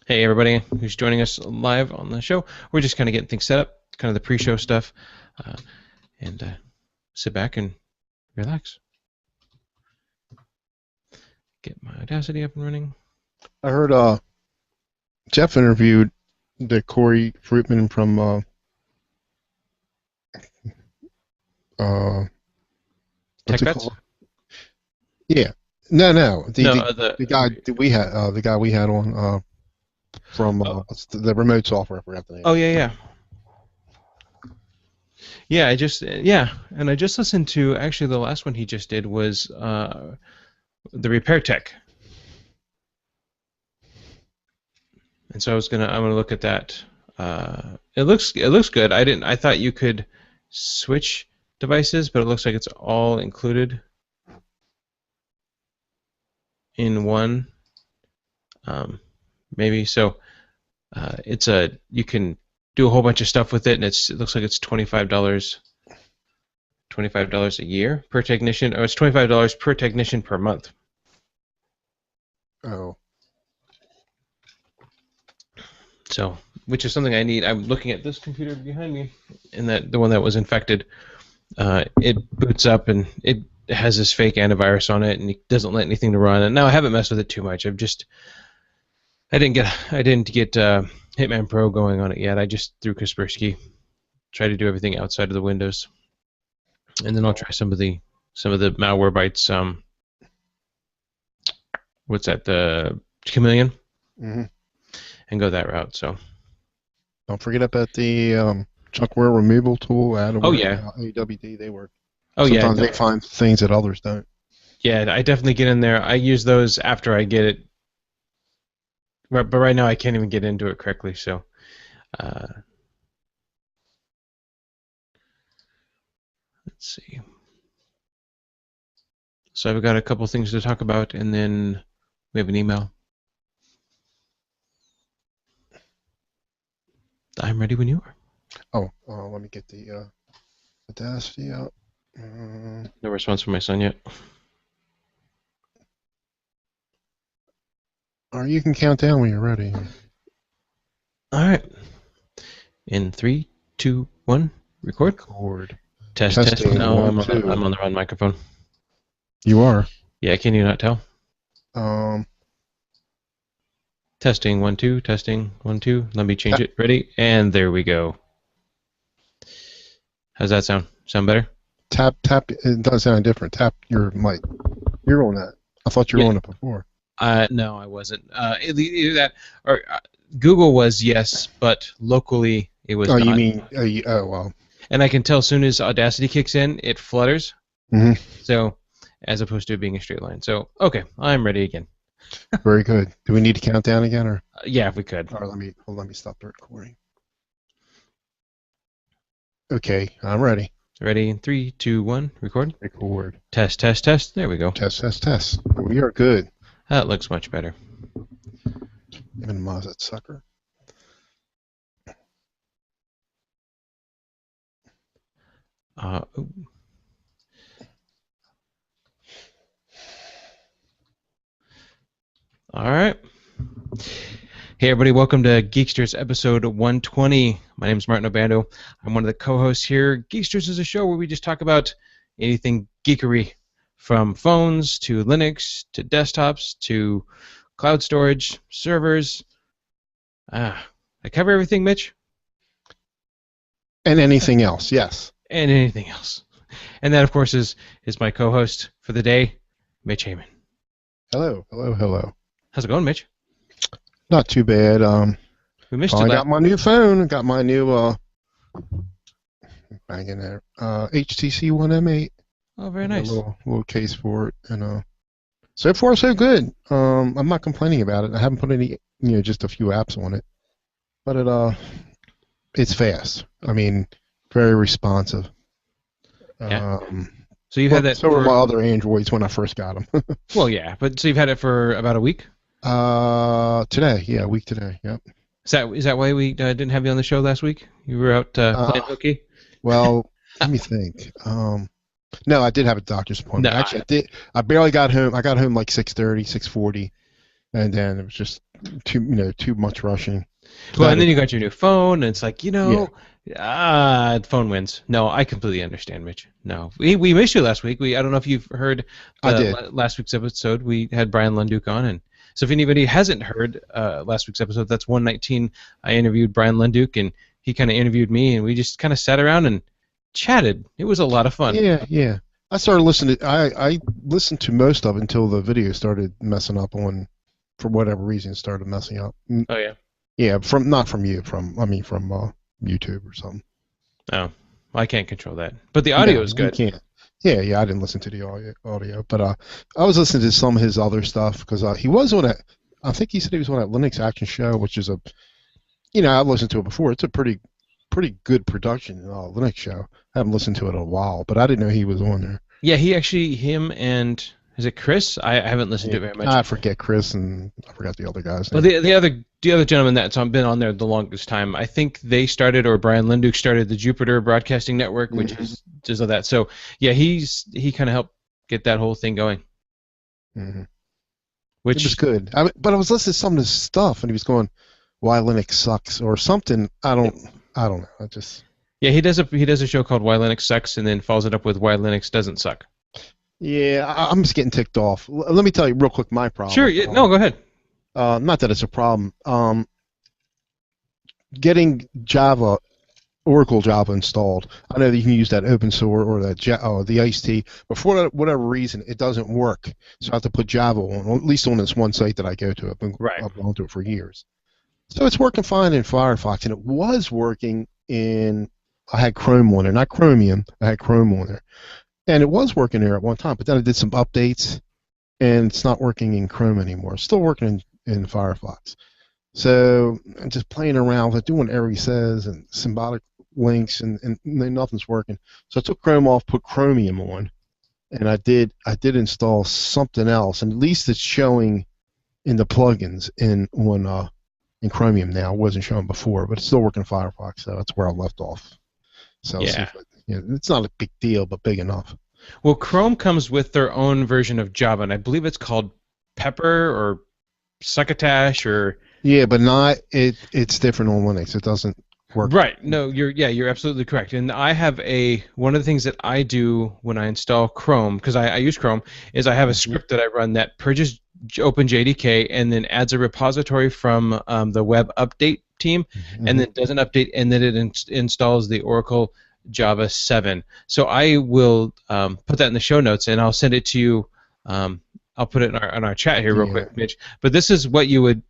Hey, everybody who's joining us live on the show. We're just kind of getting things set up, kind of the pre-show stuff, uh, and sit back and relax. Get my Audacity up and running. I heard Jeff interviewed the Corey Fruitman from uh what's it TechVets? called? Yeah. No. No, The guy that we had on from oh, what's the remote software, I forgot the name. oh yeah. And I just listened to actually the last one he just did was the repair tech, and so I'm gonna look at that. It looks good. I thought you could switch devices, but it looks like it's all included in one. Maybe so. You can do a whole bunch of stuff with it, and it looks like it's $25 a year per technician, or it's $25 per technician per month. Oh. So, which is something I need. I'm looking at this computer behind me, and the one that was infected. It boots up and it has this fake antivirus on it, and it doesn't let anything to run. And now I haven't messed with it too much. I didn't get Hitman Pro going on it yet. I just threw Kaspersky, try to do everything outside of the Windows, and then I'll try some of the Malwarebytes. What's that? The Chameleon, Mm-hmm. and go that route. So. Don't forget about the chunkware removal tool, Oh yeah. AWD. They work. Oh yeah. Sometimes they find things that others don't. Yeah, I definitely get in there. I use those after I get it. But right now I can't even get into it correctly. So. Let's see. So I've got a couple things to talk about, and then we have an email. I'm ready when you are. Oh, let me get the Audacity out. No response from my son yet. Or you can count down when you're ready. All right. In 3, 2, 1, record. Test. Testing. No, One, I'm on the wrong microphone. You are. Yeah, can you not tell? Um. Testing 1, 2. Testing 1, 2. Let me change it. Ready? And there we go. How's that sound? Sound better? Tap. It does sound different. Tap your mic. You're on that. I thought you were on it before. No, I wasn't. Either that or Google was yes, but locally it was not. You mean? Oh well. And I can tell as soon as Audacity kicks in, it flutters. Mm-hmm. So, as opposed to it being a straight line. So, okay, I'm ready again. Very good. Do we need to count down again, or? Yeah, if we could. All right, let me stop the recording. Okay, I'm ready. Ready in 3, 2, 1, record. Record. Test. There we go. Test. We are good. That looks much better. Minimize that sucker. Ooh. All right. Hey, everybody. Welcome to Geeksters episode 120. My name is Martin Obando. I'm one of the co-hosts here. Geeksters is a show where we just talk about anything geekery, from phones to Linux to desktops to cloud storage, servers. I cover everything, Mitch? And anything else, yes. And anything else. And that, of course, is my co-host for the day, Mitch Heyman. Hello. How's it going, Mitch? Not too bad. We missed I you. got my new phone. I got my new bang in there. HTC One M8. Oh, very nice. A little case for it, and so far so good. I'm not complaining about it. I haven't put any, just a few apps on it, but it's fast. I mean, very responsive. Yeah. So you've had that. So were my other Androids when I first got them. Well, yeah, but so you've had it for about a week. Today, yeah, a week today. Yep. Is that why we didn't have you on the show last week? You were out playing hooky. Well, let me think. No, I did have a doctor's appointment. No, Actually, I did. I barely got home. I got home like 6:30, 6:40, and then it was just too much rushing. Well, I and then did, you got your new phone, and it's like, yeah, phone wins. No, I completely understand, Mitch. No, we missed you last week. I don't know if you've heard I the did. last week's episode. We had Brian Lunduke on, and so if anybody hasn't heard last week's episode, that's 119. I interviewed Brian Lunduke, and he kind of interviewed me, and we just kind of sat around and chatted. It was a lot of fun. Yeah, yeah. I started listening. I listened to most of it until the video started messing up on, for whatever reason, it started messing up. Oh yeah. Yeah, from not from you, from YouTube or something. Oh, I can't control that, but the audio No, is you good. can't. Yeah, yeah. I didn't listen to the audio, but I was listening to some of his other stuff because he was on that. I think he said he was on that Linux Action Show, which is I've listened to it before. It's a pretty good production Linux show. I haven't listened to it in a while, but I didn't know he was on there. Yeah, him and is it Chris? I haven't listened to Yeah, it very much. I forget Chris and I forgot the other guy's Well, name. the other gentleman that's been on there the longest time, I think they started, or Brian Linduke started the Jupiter Broadcasting Network, which Mm-hmm. is just of that. So yeah, he kind of helped get that whole thing going. Mm-hmm. It was Which good. But I was listening to some of his stuff, and he was going, "Why Linux sucks" or something. I don't know. I just yeah, he does a show called Why Linux Sucks, and then follows it up with Why Linux Doesn't Suck. yeah. I'm just getting ticked off. Let me tell you real quick my Sure, problem. yeah, no, go ahead. Not that it's a problem. Getting Oracle Java installed. I know that you can use that open source or the ICE, but for whatever reason, it doesn't work. So I have to put Java on, or at least on this one site that I go to. Right. I've gone to it for years. So it's working fine in Firefox, and it was working in. I had Chrome on there, not Chromium. I had Chrome on there, and it was working there at one time. But then I did some updates, and it's not working in Chrome anymore. It's still working in Firefox. So I'm just playing around with it, doing whatever he says, and symbolic links, and nothing's working. So I took Chrome off, put Chromium on, and I did install something else, and at least it's showing in the plugins in Chromium now. It wasn't showing before, but it's still working in Firefox, so that's where I left off. So see Yeah. it's not a big deal, but big enough. Well, Chrome comes with their own version of Java, and I believe it's called Pepper or Succotash or Yeah, but not it's different on Linux. It doesn't work. right. No, you're absolutely correct. And I have one of the things that I do when I install Chrome, because I use Chrome, is I have a script that I run that purges OpenJDK and then adds a repository from the web update team, and then does an update, and then it installs the Oracle Java 7. So I will put that in the show notes, and I'll send it to you. I'll put it in our chat here real quick, Mitch. But this is what you would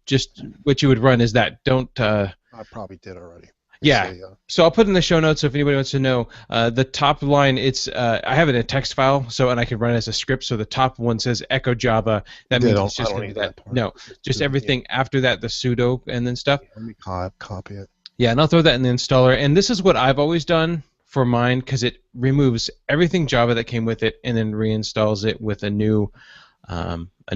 run is that. Don't. I probably did already. Yeah. So I'll put in the show notes. So if anybody wants to know, the top line, I have it in a text file, and I can run it as a script. So the top one says Echo Java. That means it's just going to be that. No, just everything after that, the sudo and then stuff. Let me copy it. Yeah, and I'll throw that in the installer. And this is what I've always done for mine, because it removes everything Java that came with it and then reinstalls it with a new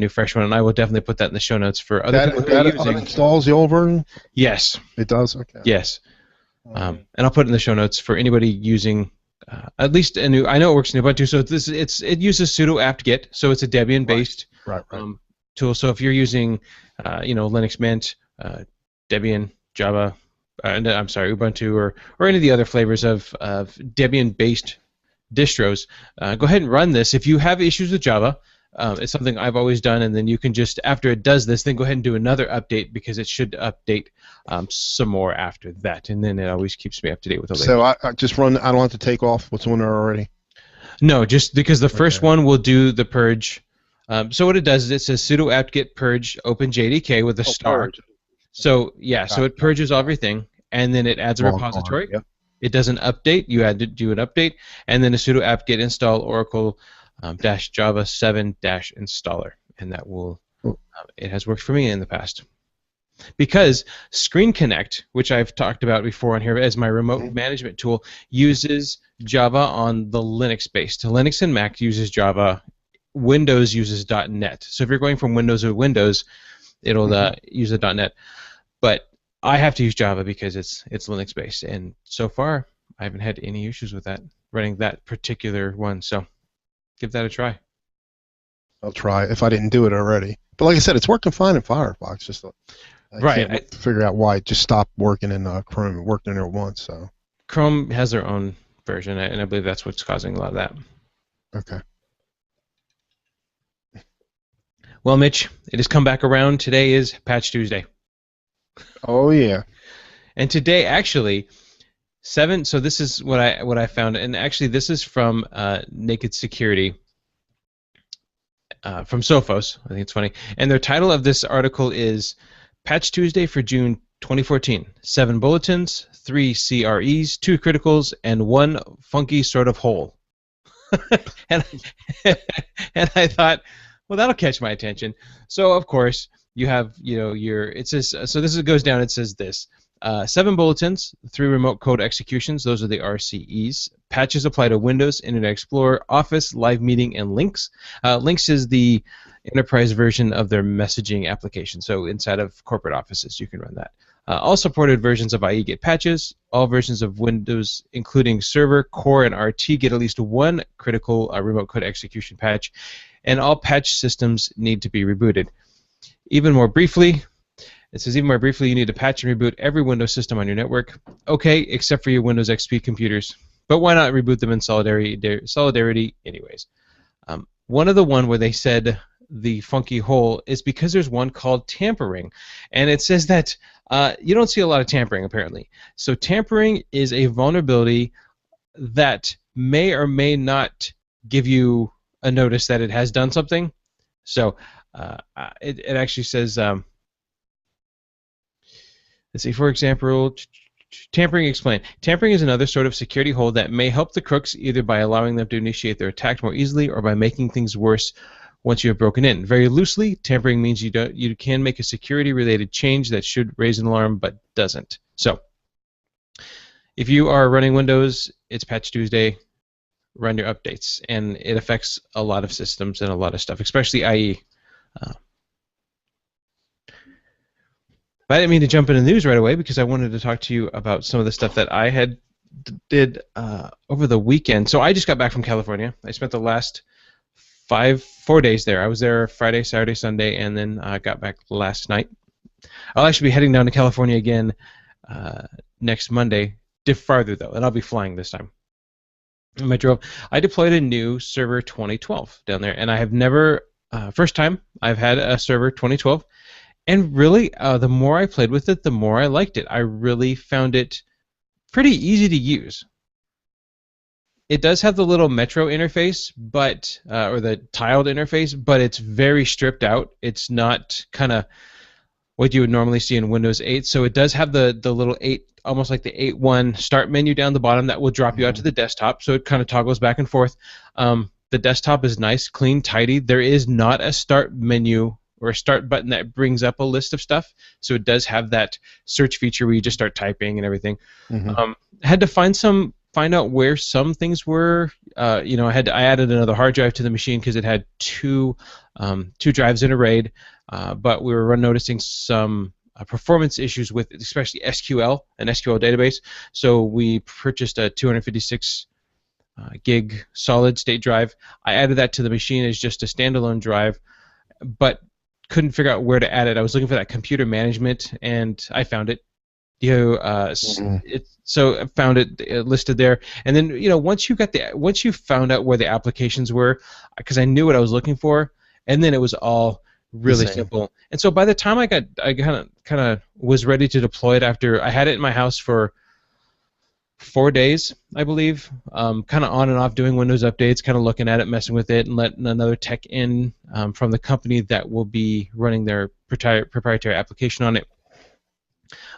fresh one. And I will definitely put that in the show notes for other people who are using. Uninstalls the old version? Yes. It does? Okay. Yes. And I'll put it in the show notes for anybody using at least a new. I know it works in Ubuntu, so it uses sudo apt-get, so it's a Debian-based right. tool. So if you're using Linux Mint, Debian, Java, Ubuntu, or any of the other flavors of Debian-based distros, go ahead and run this. If you have issues with Java, it's something I've always done, and then you can just, after it does this, then go ahead and do another update, because it should update some more after that, and then it always keeps me up to date with the latest. So I just run. I don't have to take off what's on there already. No, just because the first one will do the purge. So what it does is it says sudo apt-get purge OpenJDK with a star. Purge. So yeah, so it purges everything, and then it adds a repository. Yep. It does an update. You had to do an update, and then a sudo apt-get install Oracle Java 7 installer, and that will. It has worked for me in the past. Because Screen Connect, which I've talked about before on here as my remote management tool, uses Java on the Linux base. Linux and Mac uses Java. Windows uses .NET. So if you're going from Windows to Windows, it'll use the .NET. But I have to use Java because it's Linux based, and so far I haven't had any issues with that running that particular one. So give that a try. I'll try if I didn't do it already. But like I said, it's working fine in Firefox. Just I Right. can't figure out why it just stopped working in Chrome. It worked in there once, so Chrome has their own version, and I believe that's what's causing a lot of that. okay. Well, Mitch, it has come back around. Today is Patch Tuesday. Oh yeah. And today, actually, seven. So this is what I found, and actually, this is from Naked Security, from Sophos. I think it's funny. And their title of this article is Patch Tuesday for June 2014. 7 bulletins, 3 CREs, 2 criticals, and 1 funky sort of hole. and and I thought, well, that'll catch my attention. So of course you have your it says so this goes down. It says this. 7 bulletins, 3 remote code executions, those are the RCEs. Patches apply to Windows, Internet Explorer, Office, Live Meeting, and Links. Links is the enterprise version of their messaging application, so inside of corporate offices you can run that. All supported versions of IE get patches. All versions of Windows, including Server, Core, and RT, get at least 1 critical remote code execution patch, and all patch systems need to be rebooted. Even more briefly, it says, even more briefly, you need to patch and reboot every Windows system on your network. Okay, except for your Windows XP computers. But why not reboot them in solidarity anyways? One of the one where they said the funky hole is because there's one called tampering. And it says that you don't see a lot of tampering, apparently. So tampering is a vulnerability that may or may not give you a notice that it has done something. So it actually says... let's see, for example, tampering explained. Tampering is another sort of security hole that may help the crooks either by allowing them to initiate their attack more easily or by making things worse once you have broken in. Very loosely, tampering means you can make a security-related change that should raise an alarm but doesn't. So, if you are running Windows, it's Patch Tuesday. Run your updates, and it affects a lot of systems and a lot of stuff, especially IE. But I didn't mean to jump into the news right away because I wanted to talk to you about some of the stuff that I had did over the weekend. So I just got back from California. I spent the last 4 days there. I was there Friday, Saturday, Sunday, and then I got back last night. I'll actually be heading down to California again next Monday, farther though, and I'll be flying this time. I deployed a new server 2012 down there, and I have never, first time I've had a server 2012. And really, the more I played with it, the more I liked it. I really found it pretty easy to use. It does have the little Metro interface, but or the tiled interface, but it's very stripped out. It's not kind of what you would normally see in Windows 8. So it does have the little 8, almost like the 8.1 start menu down the bottom that will drop you out to the desktop. So it kind of toggles back and forth. The desktop is nice, clean, tidy. There is not a start menu or a start button that brings up a list of stuff. So it does have that search feature where you just start typing and everything. Had to find out where some things were. I added another hard drive to the machine because it had two drives in a RAID. But we were noticing some performance issues with especially SQL, an SQL database. So we purchased a 256 gig solid state drive. I added that to the machine as just a standalone drive, but couldn't figure out where to add it. I was looking for that computer management, and I found it. So I found it listed there. And then once you found out where the applications were, because I knew what I was looking for, and then it was all really simple. And so by the time I kind of was ready to deploy it, after I had it in my house for 4 days, I believe, kind of on and off doing Windows updates, kind of looking at it, messing with it, and letting another tech in from the company that will be running their proprietary application on it.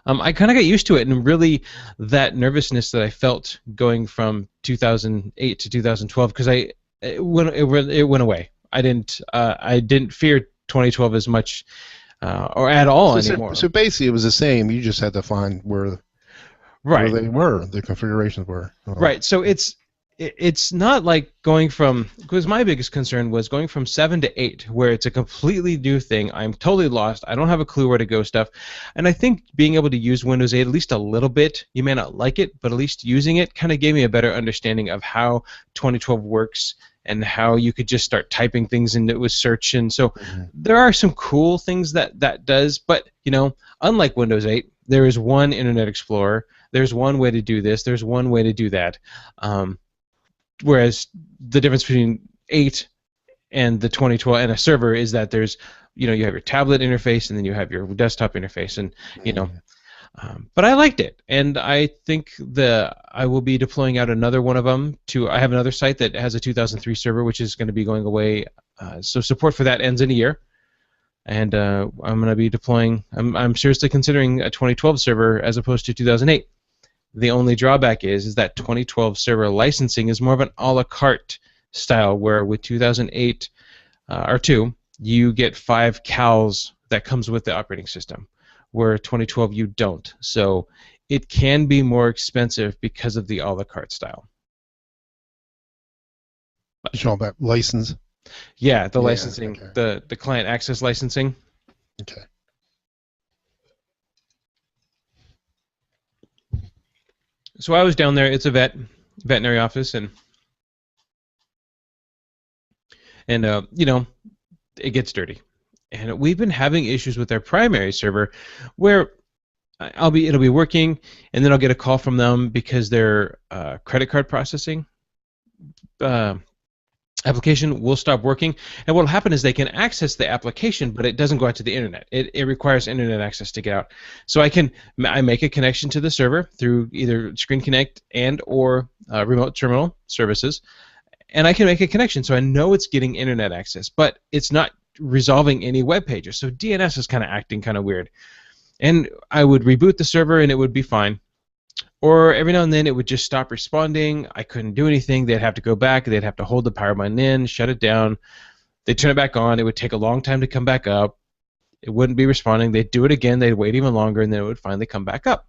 I kind of got used to it, and really that nervousness that I felt going from 2008 to 2012, because it went away. I didn't fear 2012 as much or at all anymore. So basically, it was the same. You just had to find where they were, the configurations were. Right. So it's not like going from, because my biggest concern was going from 7 to 8, where it's a completely new thing. I'm totally lost. I don't have a clue where to go stuff. And I think being able to use Windows 8 at least a little bit, you may not like it, but at least using it kind of gave me a better understanding of how 2012 works and how you could just start typing things and it was search. And so Hmm. there are some cool things that does, but unlike Windows 8, there is one Internet Explorer. There's one way to do this. There's one way to do that. Um, Whereas the difference between 8 and the 2012 and a server is that there's you have your tablet interface and then you have your desktop interface, and you know but I liked it, and I think I will be deploying out another one of them to. I have another site that has a 2003 server, which is going to be going away. So support for that ends in a year, and I'm going to be deploying. I'm seriously considering a 2012 server as opposed to 2008. The only drawback is that 2012 server licensing is more of an a la carte style, where with 2008 or 2, you get 5 CALs that comes with the operating system, where 2012 you don't. So it can be more expensive because of the a la carte style. You talking about license? Yeah, the Yeah, licensing, okay. the client access licensing. Okay. So I was down there. It's a veterinary office, and it gets dirty. And we've been having issues with their primary server, where it'll be working, and then I'll get a call from them because their credit card processing uh, application will stop working. And what will happen is they can access the application, but it doesn't go out to the internet. It requires internet access to get out. So I make a connection to the server through either Screen Connect and or remote terminal services, and I can make a connection, so I know it's getting internet access, but it's not resolving any web pages. So DNS is kind of acting kind of weird. And I would reboot the server and it would be fine. Or every now and then it would just stop responding. I couldn't do anything. They'd have to go back. They'd have to hold the power button in, shut it down. They'd turn it back on. It would take a long time to come back up. It wouldn't be responding. They'd do it again. They'd wait even longer, and then it would finally come back up.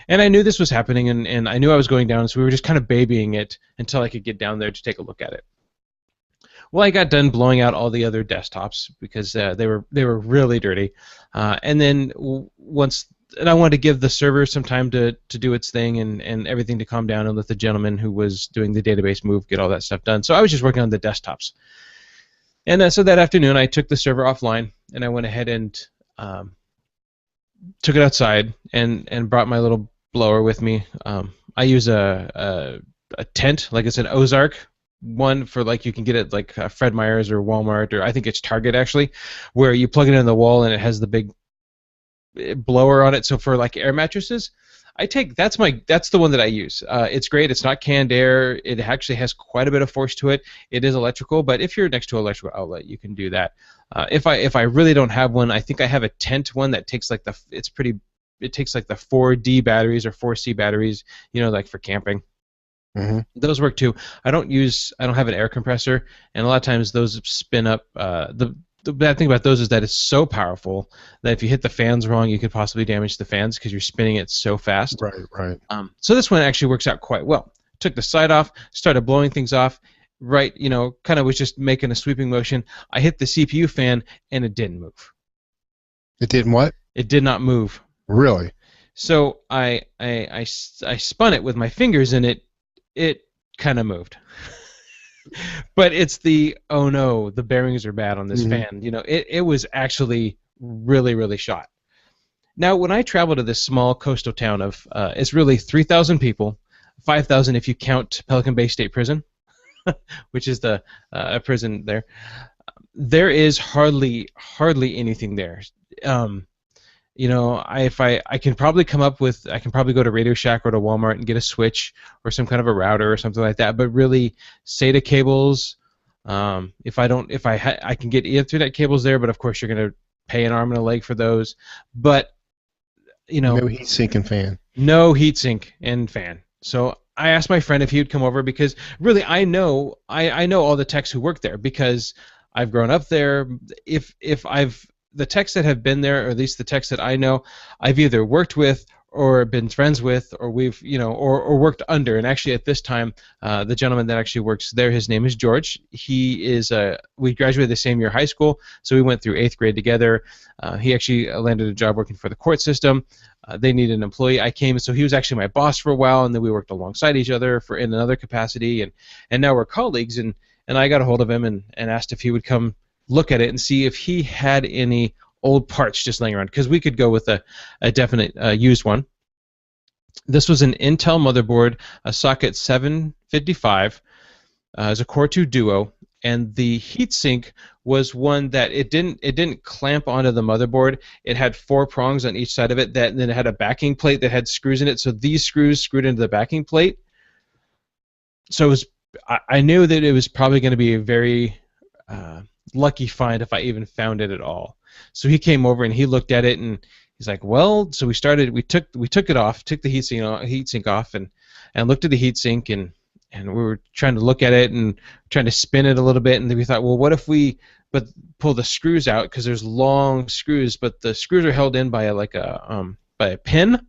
And I knew this was happening, and I knew I was going down, so we were just kind of babying it until I could get down there to take a look at it. Well, I got done blowing out all the other desktops because they were really dirty, and then I wanted to give the server some time to do its thing and everything to calm down and let the gentleman who was doing the database move get all that stuff done. So I was just working on the desktops, and so that afternoon I took the server offline and I went ahead and took it outside and brought my little blower with me. I use a tent, like it's an Ozark one for like you can get it like Fred Meyer's or Walmart, or I think it's Target actually, where you plug it in the wall and it has the big blower on it. So for like air mattresses, that's the one that I use. It's great. It's not canned air. It actually has quite a bit of force to it. It is electrical, but if you're next to an electrical outlet, you can do that. If I really don't have one, I think I have a tent one that takes like it takes like the 4D batteries or 4C batteries, like for camping. Mm-hmm. Those work too. I don't have an air compressor, and a lot of times those spin up. The bad thing about those is that it's so powerful that if you hit the fans wrong, you could possibly damage the fans because you're spinning it so fast. Right, right. So this one actually works out quite well. Took the side off, started blowing things off. Right, kind of was just making a sweeping motion. I hit the CPU fan, and it didn't move. It didn't what? It did not move. Really? So I spun it with my fingers, and it kind of moved. But it's oh no, the bearings are bad on this fan. It was actually really, really shot. Now, when I travel to this small coastal town of, it's really 3,000 people, 5,000 if you count Pelican Bay State Prison, which is the prison there. There is hardly anything there. I can probably I can probably go to Radio Shack or to Walmart and get a switch or some kind of a router or something like that. But really, SATA cables. I can get Ethernet cables there, but of course you're going to pay an arm and a leg for those. But no heat sink and fan. No heat sink and fan. So I asked my friend if he would come over because really I know all the techs who work there because I've grown up there. The techs that have been there, or at least the techs that I know, I've either worked with or been friends with, or we've, or worked under. And actually, at this time, the gentleman that actually works there, his name is George. We graduated the same year high school, so we went through 8th grade together. He actually landed a job working for the court system. They needed an employee. I came, so he was actually my boss for a while, and then we worked alongside each other in another capacity, and now we're colleagues. And and I got a hold of him and asked if he would come look at it and see if he had any old parts just laying around, because we could go with a definite used one. This was an Intel motherboard, a socket 755. As a Core 2 Duo, and the heatsink was one that it didn't clamp onto the motherboard. It had 4 prongs on each side of it. Then it had a backing plate that had screws in it. So these screws screwed into the backing plate. So I knew that it was probably going to be a very lucky find if I even found it at all. So he came over and he looked at it and he's like, well, so we took it off, took the heatsink off and looked at the heatsink and we were trying to look at it and trying to spin it a little bit, and then we thought, well, what if we pull the screws out, because there's long screws, but the screws are held in by by a pin,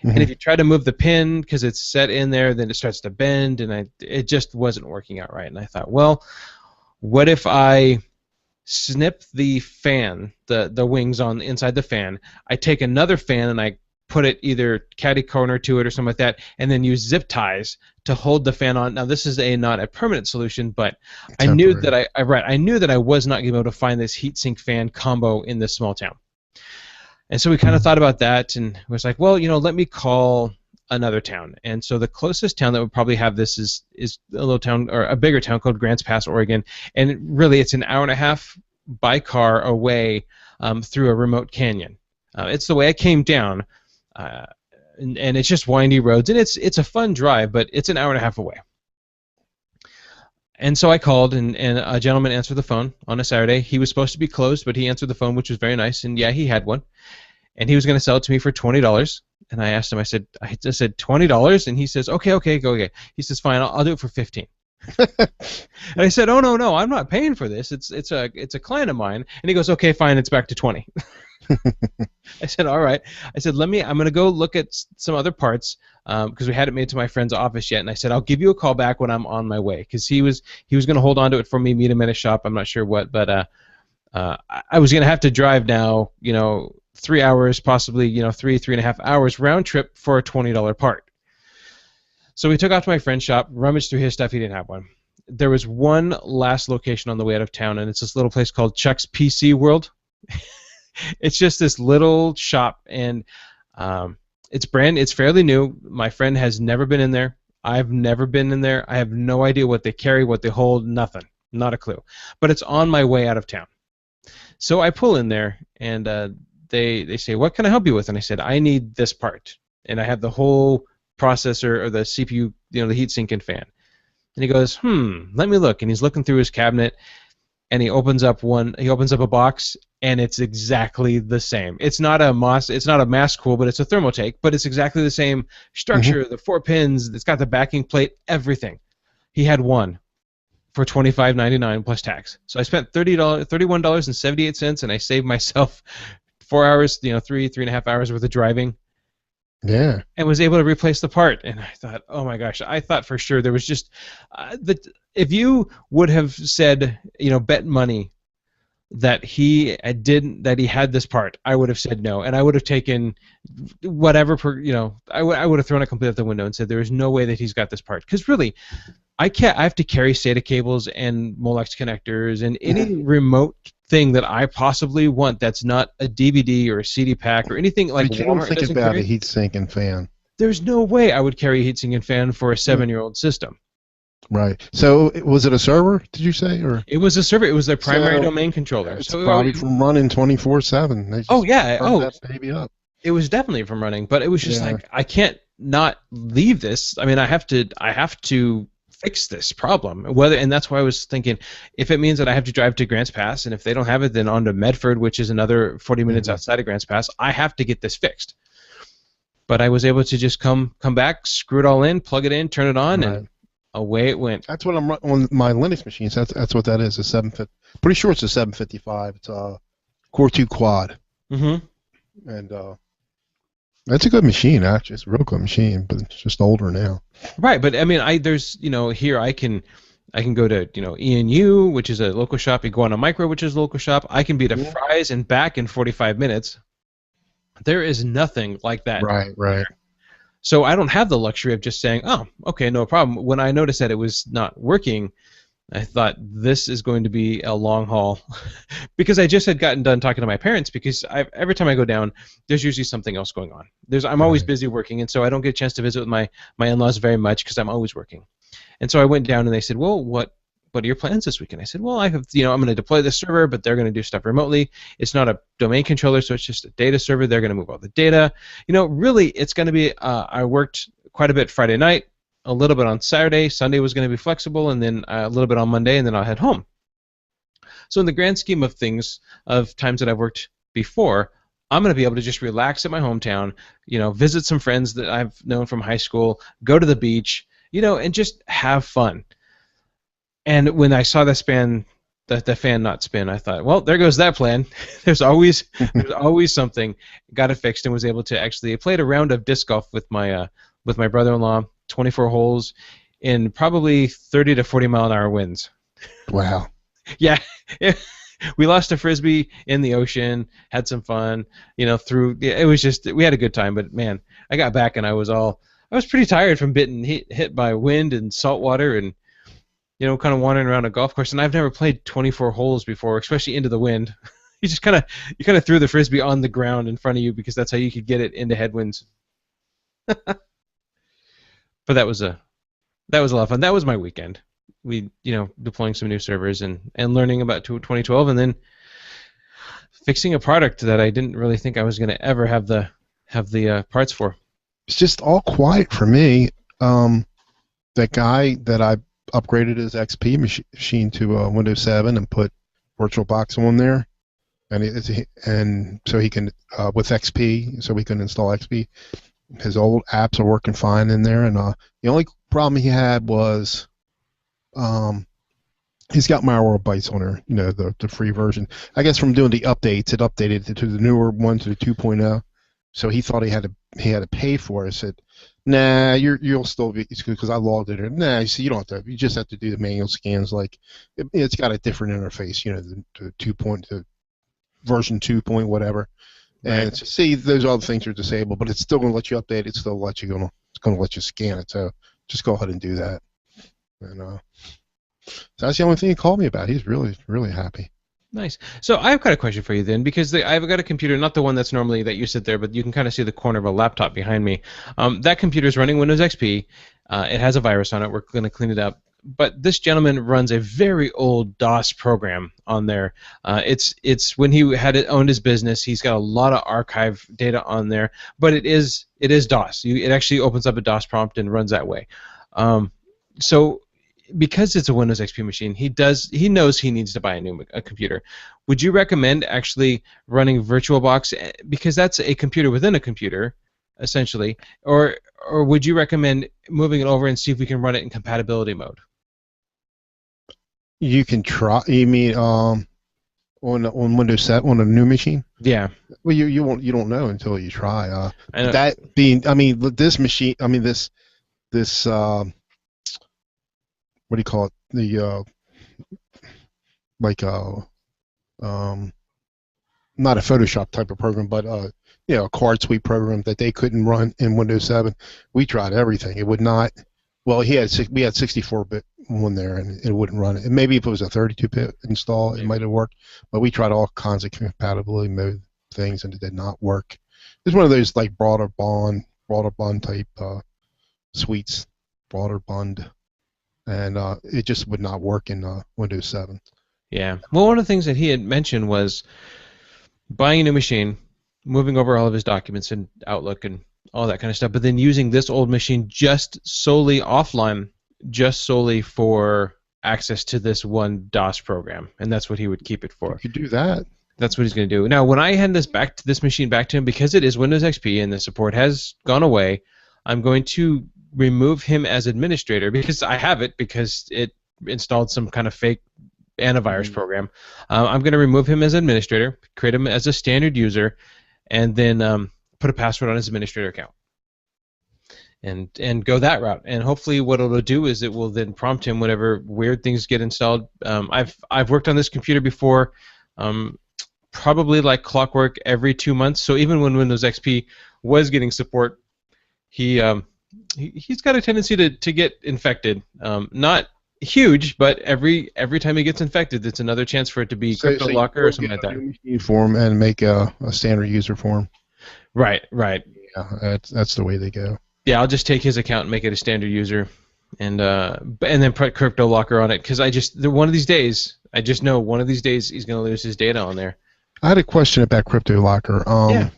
Mm-hmm. and if you try to move the pin because it's set in there, then it starts to bend, and it just wasn't working out right. And I thought, well, what if I snip the fan, the wings on inside the fan, I take another fan and I put it either catty corner to it or something like that, and then use zip ties to hold the fan on. Now this is not a permanent solution, but I knew that I knew that I was not going to be able to find this heatsink fan combo in this small town. And so we kind of thought about that and was like, well, let me call another town. And so the closest town that would probably have this is a little town, or a bigger town called Grants Pass, Oregon. And really it's an hour and a half by car away through a remote canyon. It's the way I came down. And it's just windy roads, and it's a fun drive, but it's an hour and a half away. And so I called, and a gentleman answered the phone on a Saturday. He was supposed to be closed, but he answered the phone, which was very nice, and yeah, he had one. And he was going to sell it to me for $20. And I asked him, I just said $20, and he says, okay, go. He says, fine, I'll do it for $15. And I said, oh no, I'm not paying for this. It's a client of mine. And he goes, okay, fine, it's back to $20. I said, all right. I said, I'm going to go look at some other parts because we hadn't made it to my friend's office yet. And I said, I'll give you a call back when I'm on my way, because he was going to hold on to it for me, meet him at a shop. I'm not sure what, but I was going to have to drive now, 3 hours, possibly, 3.5 hours round trip for a $20 part. So we took off to my friend's shop, rummaged through his stuff. He didn't have one. There was one last location on the way out of town, and it's this little place called Chuck's PC World. It's just this little shop, and it's fairly new. My friend has never been in there. I've never been in there. I have no idea what they carry, what they hold, nothing. Not a clue. But it's on my way out of town. So I pull in there, and they say, what can I help you with? And I said, I need this part. And I have the whole processor, or the CPU, the heatsink and fan. And he goes, let me look. And he's looking through his cabinet, and he opens up a box, and it's exactly the same. It's not a mass cool, but it's a thermotake, but it's exactly the same structure, the 4 pins, it's got the backing plate, everything. He had one for $25.99 plus tax. So I spent $31.78, and I saved myself 4 hours, 3.5 hours worth of driving. Yeah. And was able to replace the part. And I thought, oh my gosh, I thought for sure there was just if you would have said, bet money that he had this part, I would have said no, and I would have taken whatever I would have thrown it completely out the window and said there is no way that he's got this part, because really I have to carry SATA cables and Molex connectors and any remote thing that I possibly want that's not a DVD or a CD pack or anything like that. But you don't think about carry. a heatsink and fan. There's no way I would carry a heatsink and fan for a 7-year-old system. Right. So was it a server, did you say? Or it was a server. It was their primary domain controller. It's probably from running 24/7. Oh, yeah. That baby up. It was definitely from running, but it was just like, I can't not leave this. I mean, I have to fix this problem. And that's why I was thinking, if it means that I have to drive to Grants Pass, and if they don't have it, then on to Medford, which is another 40 minutes outside of Grants Pass, I have to get this fixed. But I was able to just come back, screw it all in, plug it in, turn it on, and away it went. That's what I'm running on my Linux machines. That's what that is. A 750. Pretty sure it's a 755. It's a Core 2 quad. Mm-hmm. And that's a good machine, actually. It's a real good machine, but it's just older now. Right, but I mean, there's here I can go to ENU, which is a local shop. You go on a Micro, which is a local shop. I can be to Fry's and back in 45 minutes. There is nothing like that. Right. So I don't have the luxury of just saying, oh, okay, no problem. When I noticed that it was not working, I thought this is going to be a long haul because I just had gotten done talking to my parents because every time I go down, there's usually something else going on. I'm always Right. busy working, and so I don't get a chance to visit with my in-laws very much because I'm always working. And so I went down and they said, well, what are your plans this weekend? I said, well, I'm going to deploy this server, but they're going to do stuff remotely. It's not a domain controller, so it's just a data server. They're going to move all the data. Really, it's going to be. I worked quite a bit Friday night, a little bit on Saturday. Sunday was going to be flexible, and then a little bit on Monday, and then I'll head home. So in the grand scheme of things, of times that I've worked before, I'm going to be able to just relax at my hometown, visit some friends that I've known from high school, go to the beach, and just have fun. And when I saw the fan not spin, I thought, well, there goes that plan. there's always something. Got it fixed and was able to actually play a round of disc golf with my brother-in-law, 24 holes in probably 30 to 40 mile an hour winds. Wow. Yeah. We lost a frisbee in the ocean, had some fun, it was just, we had a good time, but man, I got back and I was pretty tired from being hit by wind and salt water and kind of wandering around a golf course, and I've never played 24 holes before, especially into the wind. You kind of threw the frisbee on the ground in front of you because that's how you could get it into headwinds. But that was a lot of fun. That was my weekend. We deploying some new servers and learning about 2012, and then fixing a product that I didn't really think I was going to ever have the parts for. It's just all quiet for me. That guy that I upgraded his XP machine to Windows 7 and put VirtualBox on there, and so he can with XP, so we can install XP. His old apps are working fine in there, and the only problem he had was he's got Malwarebytes on there, the free version. I guess from doing the updates, it updated to the newer one, to the 2.0. So he thought he had to pay for it. I said, nah, you'll still be, because I logged it in. Nah, you don't have to. You just have to do the manual scans. Like it's got a different interface, the 2. The version 2 point whatever. And Right. see, those other things are disabled, but it's still going to let you update. It's still it's going to let you scan it. So just go ahead and do that. And so that's the only thing he called me about. He's really, really happy. Nice. So I've got a question for you then, because I've got a computer, not the one that's normally that you sit there, but you can kind of see the corner of a laptop behind me. That computer is running Windows XP. It has a virus on it. We're going to clean it up. But this gentleman runs a very old DOS program on there. It's when he owned his business. He's got a lot of archive data on there, but it is DOS. It actually opens up a DOS prompt and runs that way. So because it's a Windows XP machine, he knows he needs to buy a computer. Would you recommend actually running VirtualBox, because that's a computer within a computer, essentially, or would you recommend moving it over and see if we can run it in compatibility mode? You can try. You mean on Windows 7 on a new machine? Yeah. Well, you don't know until you try. I know. That being, I mean, this machine. I mean, this what do you call it? The like not a Photoshop type of program, but a card sweep program that they couldn't run in Windows 7. We tried everything. It would not. Well, we had 64-bit one there, and it wouldn't run it. And maybe if it was a 32-bit install, it might have worked. But we tried all kinds of compatibility mode things, and it did not work. It's one of those like broader bond type suites, broader bond, and it just would not work in Windows 7. Yeah. Well, one of the things that he had mentioned was buying a new machine, moving over all of his documents in Outlook and all that kind of stuff, but then using this old machine just solely offline, just solely for access to this one DOS program, and that's what he would keep it for. You could do that. That's what he's going to do. Now, when I hand this machine back to him, because it is Windows XP and the support has gone away, I'm going to remove him as administrator, because I have it, because it installed some kind of fake antivirus program. I'm going to remove him as administrator, create him as a standard user, and then put a password on his administrator account, and go that route. And hopefully, what it'll do is it will then prompt him whenever weird things get installed. I've worked on this computer before, probably like clockwork every 2 months. So even when Windows XP was getting support, he's got a tendency to get infected. huge, but every time he gets infected, it's another chance for it to be So crypto you locker or go get something like a that. new machine for him and make a standard user for him. Right, right. Yeah, that's the way they go. Yeah, I'll just take his account and make it a standard user, and then put crypto locker on it because one of these days I just know one of these days he's gonna lose his data on there. I had a question about Crypto Locker. Yeah.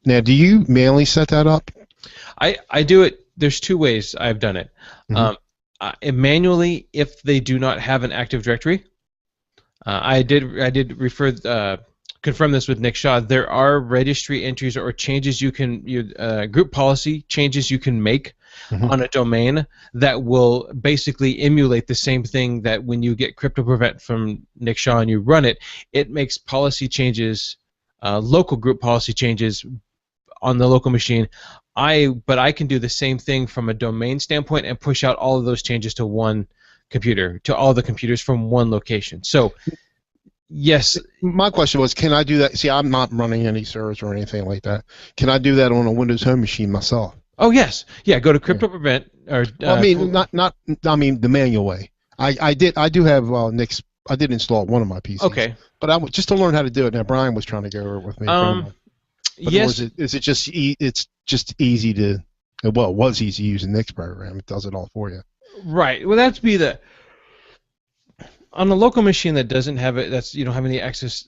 Now, do you manually set that up? I do it. There's two ways I've done it. Mm-hmm. Manually, if they do not have an Active Directory, I did confirm this with Nick Shaw. There are registry entries or changes group policy changes you can make Mm-hmm. on a domain that will basically emulate the same thing that when you get Crypto Prevent from Nick Shaw and you run it, it makes policy changes, local group policy changes on the local machine. But I can do the same thing from a domain standpoint and push out all of those changes to one computer, to all the computers from one location. So, yes. My question was, can I do that? See, I'm not running any servers or anything like that. Can I do that on a Windows Home machine myself? Oh yes, yeah. Go to Crypto Prevent or. Well, I mean, not. I mean, the manual way. I do have Nick's. I did install one of my PCs. Okay. But just to learn how to do it. Now, Brian was trying to go over it with me. Yes. Is it just it's just easy to? Well, it was easy using Nick's program. It does it all for you. Right. Well, that's be the. On a local machine that doesn't have it, you don't have any access.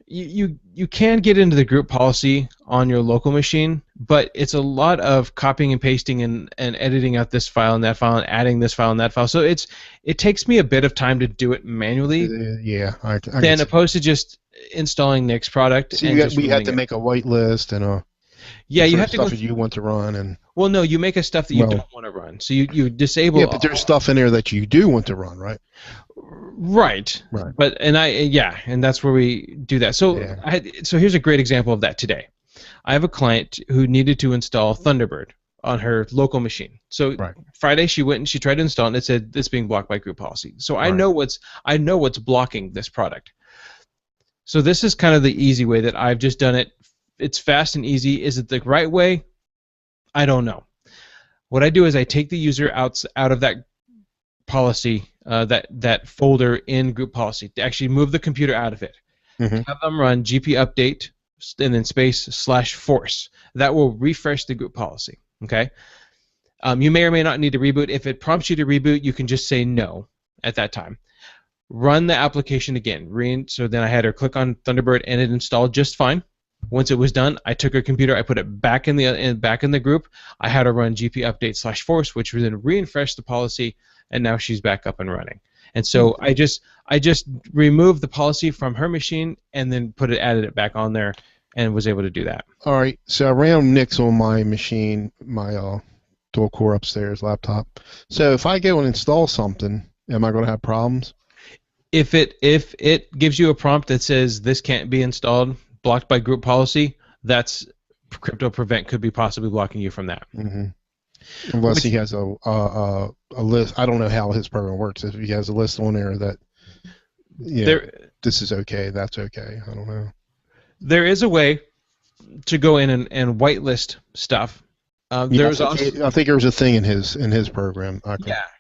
You can get into the group policy on your local machine, but it's a lot of copying and pasting and editing out this file and that file and adding this file and that file. So it takes me a bit of time to do it manually. Yeah, than opposed to just installing Nick's product. So we had to make a whitelist and yeah, you have to stuff go that you want to run and. Well, no, you make a stuff that you don't want to run. So you disable. Yeah, but there's stuff in there that you do want to run, right? Right. But and that's where we do that. So so here's a great example of that today. I have a client who needed to install Thunderbird on her local machine. So Friday she went and she tried to install it and it said this being blocked by group policy. So I know what's blocking this product. So this is kind of the easy way that I've just done it. It's fast and easy. Is it the right way? I don't know. What I do is I take the user out of that policy, that folder in group policy, to actually move the computer out of it. Mm-hmm. Have them run gp update and then /force. That will refresh the group policy. Okay. You may or may not need to reboot. If it prompts you to reboot, you can just say no at that time. Run the application again. So then I had her click on Thunderbird and it installed just fine. Once it was done, I took her computer, I put it back in the group. I had her run gp update /force, which then refreshed the policy, and now she's back up and running. And so I just removed the policy from her machine and then added it back on there, and was able to do that. All right. So I ran Nix on my machine, my dual core upstairs laptop. So if I go and install something, am I going to have problems? If it gives you a prompt that says this can't be installed, blocked by group policy, that's Crypto Prevent could be possibly blocking you from that. Mm-hmm. Unless he has a list. I don't know how his program works. If he has a list on there that this is okay, that's okay. I don't know. There is a way to go in and whitelist stuff. I think there was a thing in his program.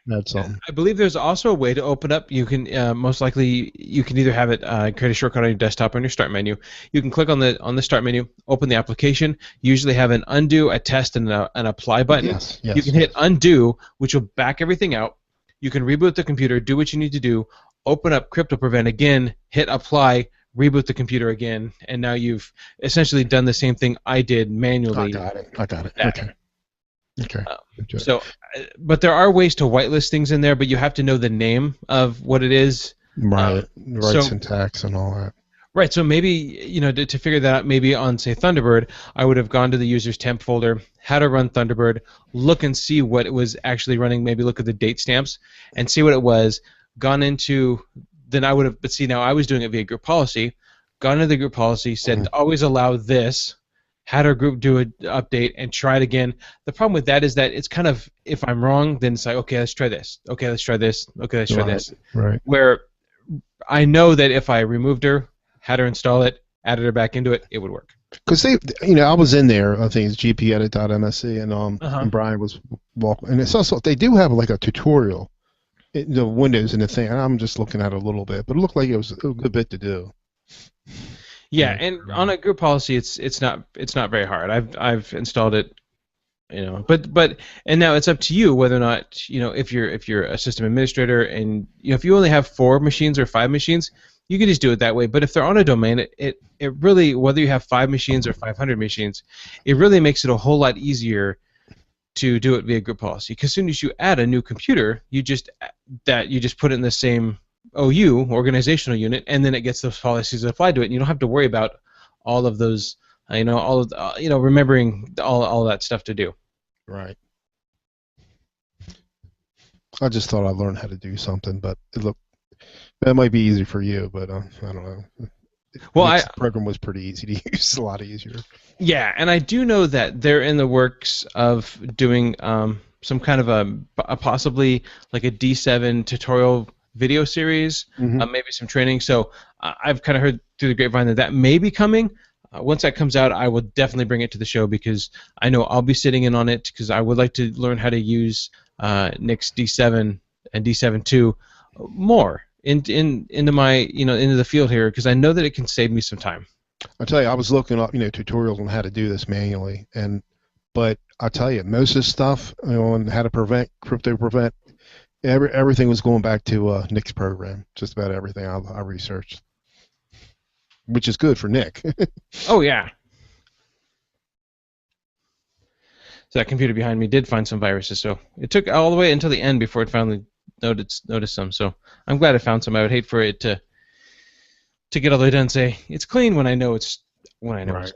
That's something. I believe there's also a way to open up. You can most likely you can either have it create a shortcut on your desktop or on your start menu. You can click on the start menu, open the application. Usually have an undo, a test, and an apply button. Yes, you can hit undo, which will back everything out. You can reboot the computer, do what you need to do, open up Crypto Prevent again, hit apply, reboot the computer again, and now you've essentially done the same thing I did manually. I got it. Okay. But there are ways to whitelist things in there, but you have to know the name of what it is. Right. Syntax and all that. Right. So maybe to figure that out, maybe on say Thunderbird, I would have gone to the user's temp folder, had to run Thunderbird, look and see what it was actually running. Maybe look at the date stamps and see what it was. Gone into then I would have. But see, now I was doing it via group policy. Gone into the group policy, said always allow this. Had our group do an update and try it again. The problem with that is that it's kind of, if I'm wrong, then it's like, okay, let's try this. Okay, let's try this. Okay, let's try this. Right. Where I know that if I removed her, had her install it, added her back into it, it would work. Because I was in there. I think it's gpedit.msc, and Brian was walking. And it's also they do have like a tutorial the windows and the thing. I'm just looking at it a little bit, but it looked like it was a good bit to do. Yeah, and on a group policy, it's not very hard. I've installed it, but and now it's up to you whether or not, if you're a system administrator, and if you only have 4 machines or 5 machines, you can just do it that way. But if they're on a domain, it really, whether you have 5 machines or 500 machines, it really makes it a whole lot easier to do it via group policy. Because as soon as you add a new computer, you just put it in the same OU, organizational unit, and then it gets those policies applied to it, and you don't have to worry about all of those, all of remembering all that stuff to do. Right. I just thought I'd learn how to do something, but that might be easy for you, but I don't know. Well, The program was pretty easy to use, a lot easier. yeah, and I do know that they're in the works of doing some kind of a possibly like a D7 tutorial video series, maybe some training. So I've kind of heard through the grapevine that may be coming. Once that comes out, I will definitely bring it to the show, because I know I'll be sitting in on it, because I would like to learn how to use Nick's D7 and D7.2 more into my into the field here, because I know that it can save me some time. I tell you, I was looking up tutorials on how to do this manually, but I tell you, most of this stuff on how to crypto prevent, everything was going back to Nick's program. Just about everything I researched, which is good for Nick. Oh yeah. So that computer behind me did find some viruses, so it took all the way until the end before it finally noticed some. So I'm glad I found some. I would hate for it to get all the way done and say it's clean when I know it's Right. not.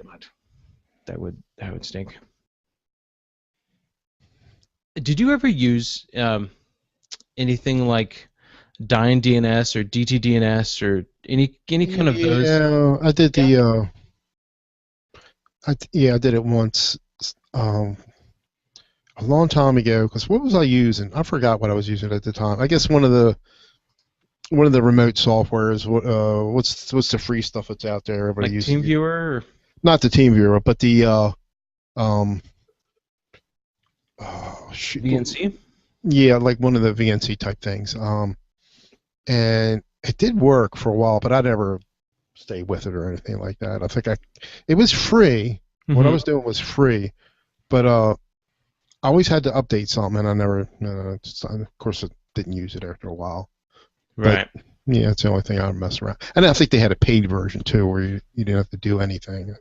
That would stink. Did you ever use anything like Dyn DNS or DTDNS or any kind of those? Yeah, I did the. I did it once. A long time ago, because what was I using? I forgot what I was using at the time. I guess one of the remote softwares. What's the free stuff that's out there? Everybody Like uses TeamViewer? not the TeamViewer, but the oh shoot. VNC? Yeah, like one of the VNC type things. And it did work for a while, but I never stayed with it or anything like that. I think it was free. What I was doing was free, but I always had to update something, and I never, of course, I didn't use it after a while. Right. But, yeah, it's the only thing I would mess around. And I think they had a paid version, too, where you didn't have to do anything.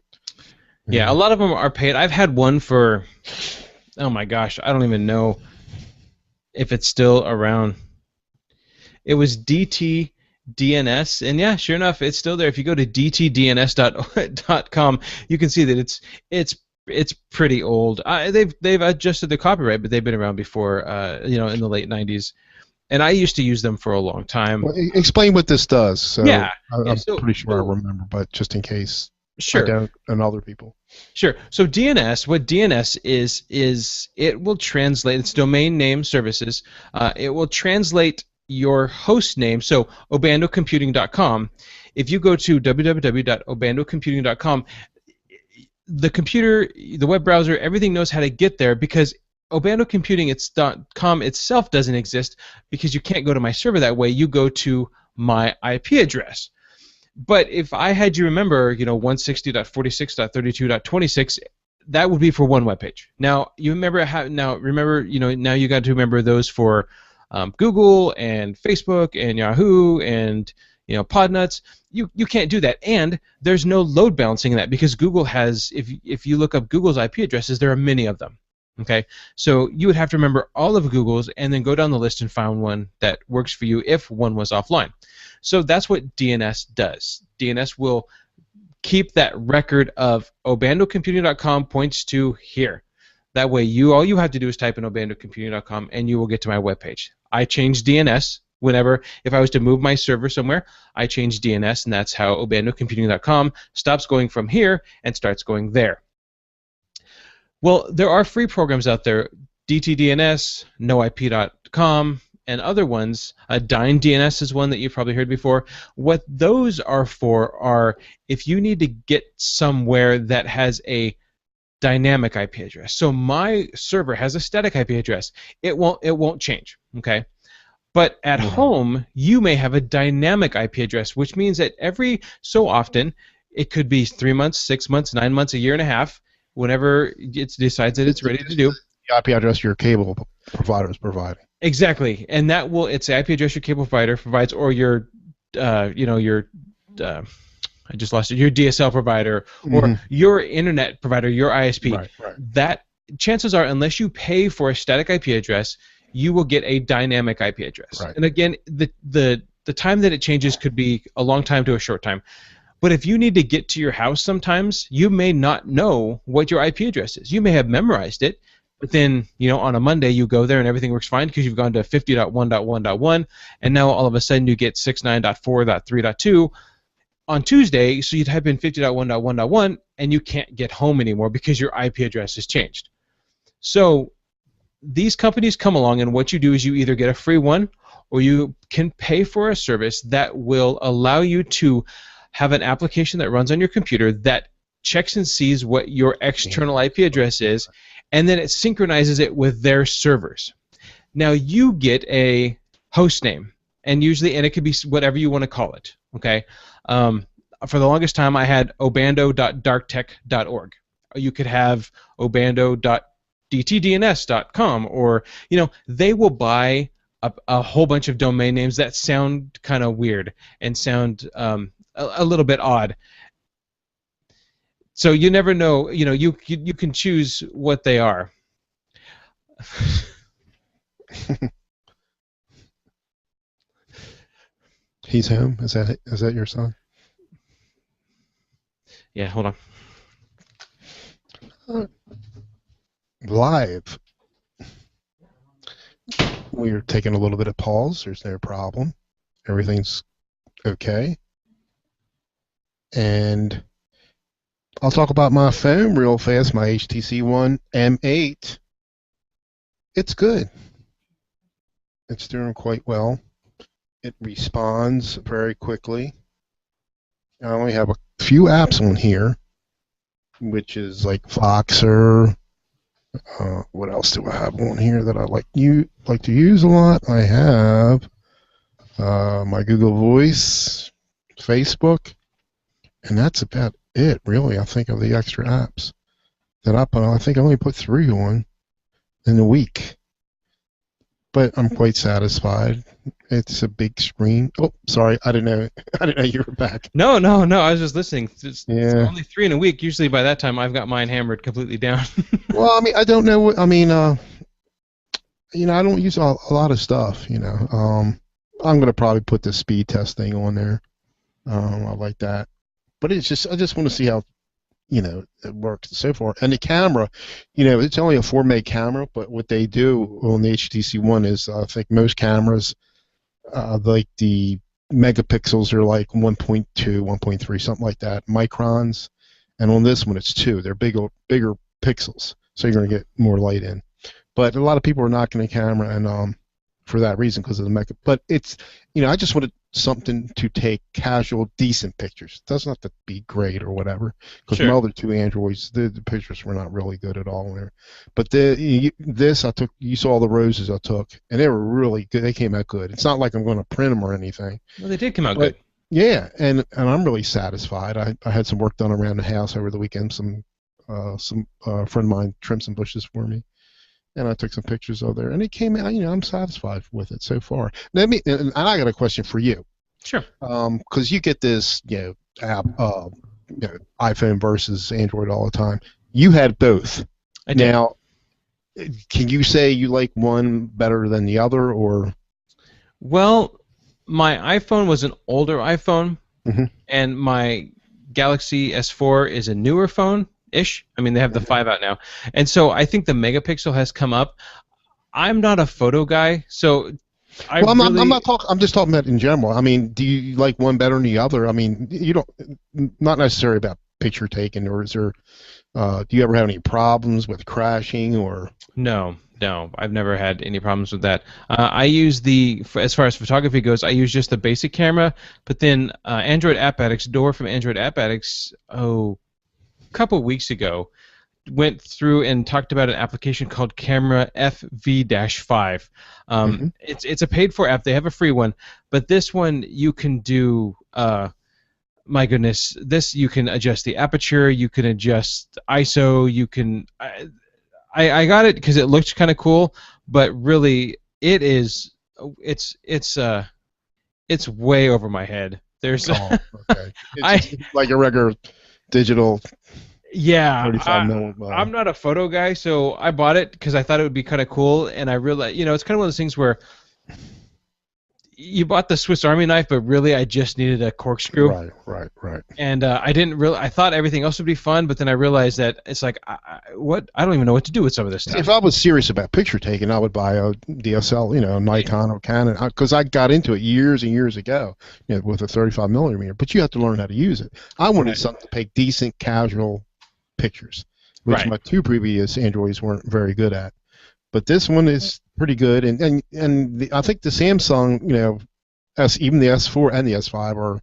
Yeah, a lot of them are paid. I've had one for, oh my gosh, I don't even know if it's still around. It was DTDNS, and yeah, sure enough, it's still there. If you go to dtdns.com, you can see that it's pretty old. They've adjusted the copyright, but they've been around before, in the late 90s. And I used to use them for a long time. Well, explain what this does. So yeah. I'm pretty sure I remember, but just in case sure. I don't, and other people. Sure. So DNS, what DNS is it will translate, it's domain name services. It will translate your host name. So obandocomputing.com. If you go to www.obandocomputing.com, the computer, the web browser, everything knows how to get there, because obandocomputing.com itself doesn't exist, because you can't go to my server that way. You go to my IP address. But if I had you remember, 160.46.32.26, that would be for one web page. Now you remember now you got to remember those for Google and Facebook and Yahoo and Podnuts. You can't do that, and there's no load balancing in that, because Google has, if you look up Google's IP addresses, there are many of them. Okay, so you would have to remember all of Google's and then go down the list and find one that works for you if one was offline. So that's what DNS does. DNS will keep that record of obandocomputing.com points to here. That way, all you have to do is type in obandocomputing.com and you will get to my webpage. I change DNS whenever, if I was to move my server somewhere, I change DNS, and that's how obandocomputing.com stops going from here and starts going there. Well, there are free programs out there, DTDNS, noip.com, and other ones. Dyn DNS is one that you've probably heard before. What those are for are if you need to get somewhere that has a dynamic IP address. So my server has a static IP address. It won't change, okay? But at Mhm. home, you may have a dynamic IP address, which means that every so often, it could be 3 months, 6 months, 9 months, a year and a half, whenever it decides that it's ready to This is do. the IP address your cable provider is providing. Exactly, and that will it's the IP address your cable provider provides, or your, your, uh, I just lost it, your DSL provider, or Hmm. your internet provider, your ISP. Right, right, That chances are, unless you pay for a static IP address, you will get a dynamic IP address. right. And again, the time that it changes could be a long time to a short time. But if you need to get to your house sometimes, you may not know what your IP address is. You may have memorized it, but then, on a Monday you go there and everything works fine because you've gone to 50.1.1.1, and now all of a sudden you get 69.4.3.2 on Tuesday, so you type in 50.1.1.1 and you can't get home anymore because your IP address has changed. So these companies come along, and what you do is you either get a free one or you can pay for a service that will allow you to have an application that runs on your computer that checks and sees what your external IP address is, and then it synchronizes it with their servers. Now you get a host name, and it could be whatever you want to call it. Okay. For the longest time, I had obando.darktech.org. You could have obando.dtdns.com, or they will buy a whole bunch of domain names that sound kind of weird and sound a little bit odd. So you never know. You can choose what they are. He's home. Is that your son? Yeah, hold on. Live. We're taking a little bit of pause. There's no problem. Everything's okay. And I'll talk about my phone real fast. My HTC One M8. It's good. It's doing quite well. It responds very quickly. I only have a few apps on here, which is like Voxer. What else do I have on here that I like to use a lot? I have my Google Voice, Facebook, and that's about it, really. I think of the extra apps that I put on. I think I only put 3 on in a week, but I'm quite satisfied. It's a big screen. Oh, sorry, I didn't know. I didn't know you were back. No, no, no. I was just listening. It's Yeah. only 3 in a week. Usually by that time, I've got mine hammered completely down. Well, I mean, I don't know what. I mean, I don't use a lot of stuff. I'm gonna probably put the speed test thing on there. I like that, but I just want to see how it works so far. And the camera, it's only a 4 meg camera, but what they do on the HTC One is, I think most cameras, like the megapixels are like 1.2, 1.3, something like that, microns. And on this one, it's 2. They're bigger pixels, so you're going to get more light in. But a lot of people are knocking the camera, and for that reason, because of the mega. But it's, I just wanted something to take casual, decent pictures. It doesn't have to be great or whatever. Because Sure. my other 2 Androids, the pictures were not really good at all there. But this I took. You saw the roses I took, and they were really good. They came out good. It's not like I'm going to print them or anything. Well, they did come out But good. yeah, and I'm really satisfied. I had some work done around the house over the weekend. Some friend of mine trimmed some bushes for me, and I took some pictures of there, and it came out. I'm satisfied with it so far. And I got a question for you, Sure. because you get this, app, iPhone versus Android all the time. You had both. I did. Now, can you say you like one better than the other, or? Well, my iPhone was an older iPhone, Mhm. and my Galaxy S4 is a newer phone-ish. I mean, they have the 5 out now. And so I think the megapixel has come up. I'm not a photo guy, so Well, I'm not talking. I'm just talking about in general. I mean, do you like one better than the other? I mean, you don't. Not necessarily about picture taking, or is there? Do you ever have any problems with crashing or? No, no, I've never had any problems with that. I use as far as photography goes, I use just the basic camera, but then Android App Addicts, Door from Android App Addicts, a couple weeks ago, went through and talked about an application called Camera FV-5. Hmm. It's a paid-for app. They have a free one, but this one you can do. My goodness, this you can adjust the aperture, you can adjust ISO, you can. I got it because it looked kind of cool, but really it is. It's way over my head. There's Oh, okay. It's I just like a regular digital Yeah, 35 mil. I'm not a photo guy, so I bought it because I thought it would be kind of cool, and I realized, it's kind of one of those things where you bought the Swiss Army knife, but really I just needed a corkscrew, Right, right, right. and I didn't really. I thought everything else would be fun, but then I realized that it's like, what? I don't even know what to do with some of this See, if stuff. I was serious about picture taking, I would buy a DSL, Nikon or Canon, because I got into it years and years ago, with a 35 millimeter. But you have to learn how to use it. I wanted Right. something to take decent, casual pictures, which Right. my two previous Androids weren't very good at. But this one is pretty good, and I think the Samsung, even the S4 and the S5 are,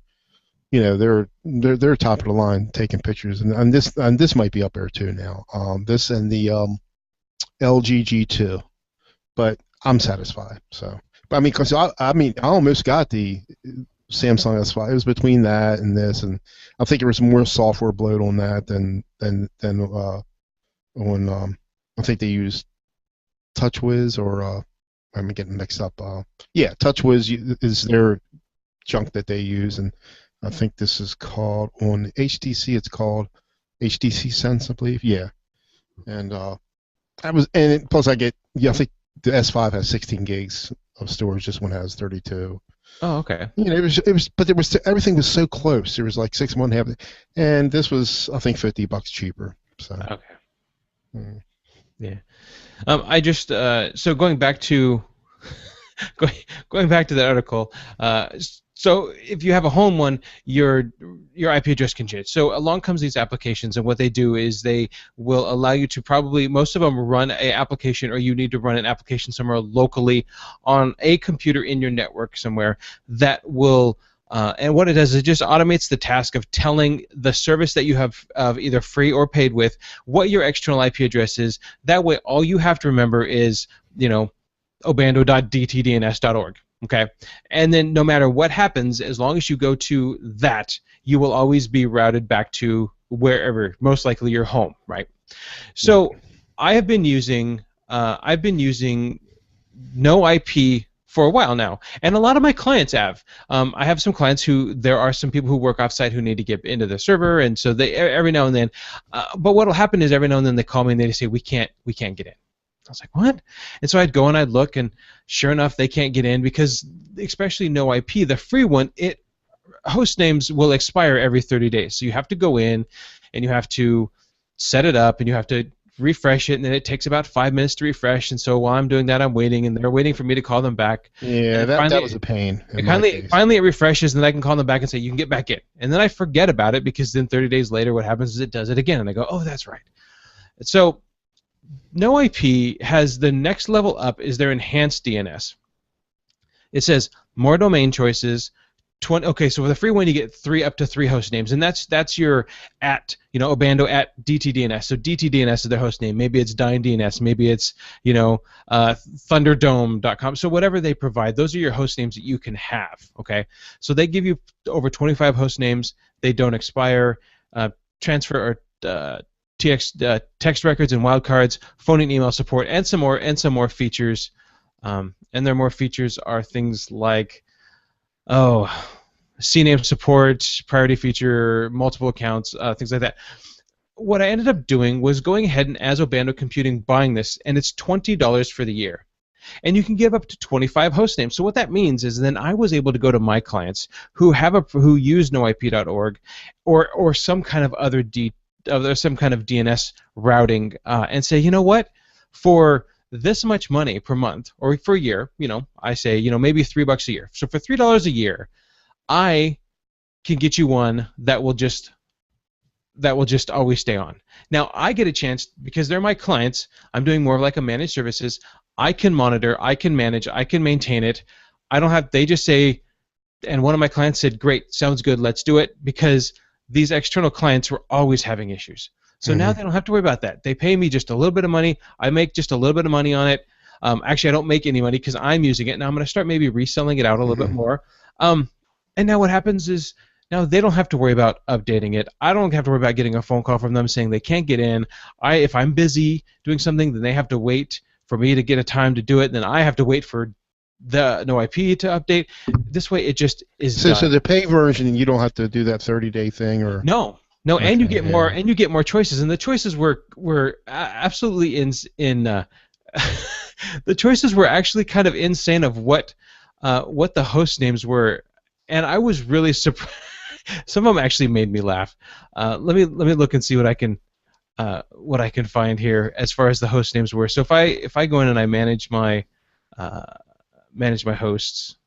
they're top of the line taking pictures, and this might be up there too now. This and the LG G2, but I'm satisfied. So, but I mean, because I almost got the Samsung S5. It was between that and this, and I think there was more software bloat on that than on I think they used TouchWiz or I'm getting mixed up. Yeah, TouchWiz is their junk that they use, and I think this is called on HTC. It's called HTC Sense, I believe. Yeah, and plus I get, yeah, I think the S5 has 16 gigs of storage. This one has 32. Oh, okay. But everything was so close. There was like 6 months half, and this was I think $50 cheaper. So. Okay. mm. Yeah. I just so going back to going back to that article. So if you have a home one, your IP address can change. So along comes these applications, and what they do is they will allow you to probably, most of them run a application, or you need to run an application somewhere locally on a computer in your network somewhere that will. And what it does is it just automates the task of telling the service that you have either free or paid with what your external IP address is. That way, all you have to remember is, obando.dtdns.org. Okay, and then no matter what happens, as long as you go to that, you will always be routed back to wherever, most likely your home, right? So I've been using no IP for a while now, and a lot of my clients have. I have some clients who, there are some people who work offsite who need to get into the server, and so they every now and then. But what will happen is every now and then they call me and they say we can't get in. I was like, what? And so I'd go and I'd look, and sure enough, they can't get in because, especially no IP, the free one, host names will expire every 30 days. So you have to go in, and you have to set it up, and you have to refresh it, and then it takes about 5 minutes to refresh. And so while I'm doing that, I'm waiting, and they're waiting for me to call them back. Yeah, And that was a pain. Finally, it refreshes, and then I can call them back and say you can get back in. And then I forget about it because then 30 days later, what happens is it does it again, and I go, oh, that's right. So no IP has the next level up is their enhanced DNS. It says more domain choices. Okay, so for the free one you get up to three host names, and that's your Obando at DTDNS. So DTDNS is their host name. Maybe it's DyneDNS. Maybe it's Thunderdome.com. So whatever they provide, those are your host names that you can have. Okay, so they give you over 25 host names. They don't expire. Transfer or text records and wildcards, phone and email support, and some more features. And their more features are things like, CNAME support, priority feature, multiple accounts, things like that. What I ended up doing was going ahead and, as Obando Computing, buying this, and it's $20 for the year. And you can give up to 25 host names. So what that means is then I was able to go to my clients who use noip.org or some kind of other some kind of DNS routing, and say, you know what, for this much money per month or for a year, I say, maybe $3 a year. So for $3 a year, I can get you one that will just always stay on. Now I get a chance, because they're my clients, I'm doing more of like a managed services. I can monitor, I can manage, I can maintain it. They just say, and one of my clients said, great, sounds good, let's do it, because these external clients were always having issues. So now they don't have to worry about that. They pay me just a little bit of money. I make just a little bit of money on it. Actually, I don't make any money because I'm using it. Now I'm going to start maybe reselling it out a little bit more. And now what happens is now they don't have to worry about updating it. I don't have to worry about getting a phone call from them saying they can't get in. If I'm busy doing something, then they have to wait for me to get a time to do it. Then I have to wait for the no IP to update. This way, it just is done. So the pay version, you don't have to do that 30-day thing, or No, okay, and you get more, and you get more choices. And the choices were absolutely in the choices were actually kind of insane of what the host names were, and I was really surprised. Some of them actually made me laugh. Let me look and see what I can find here as far as the host names were. So if I go in and I manage my hosts,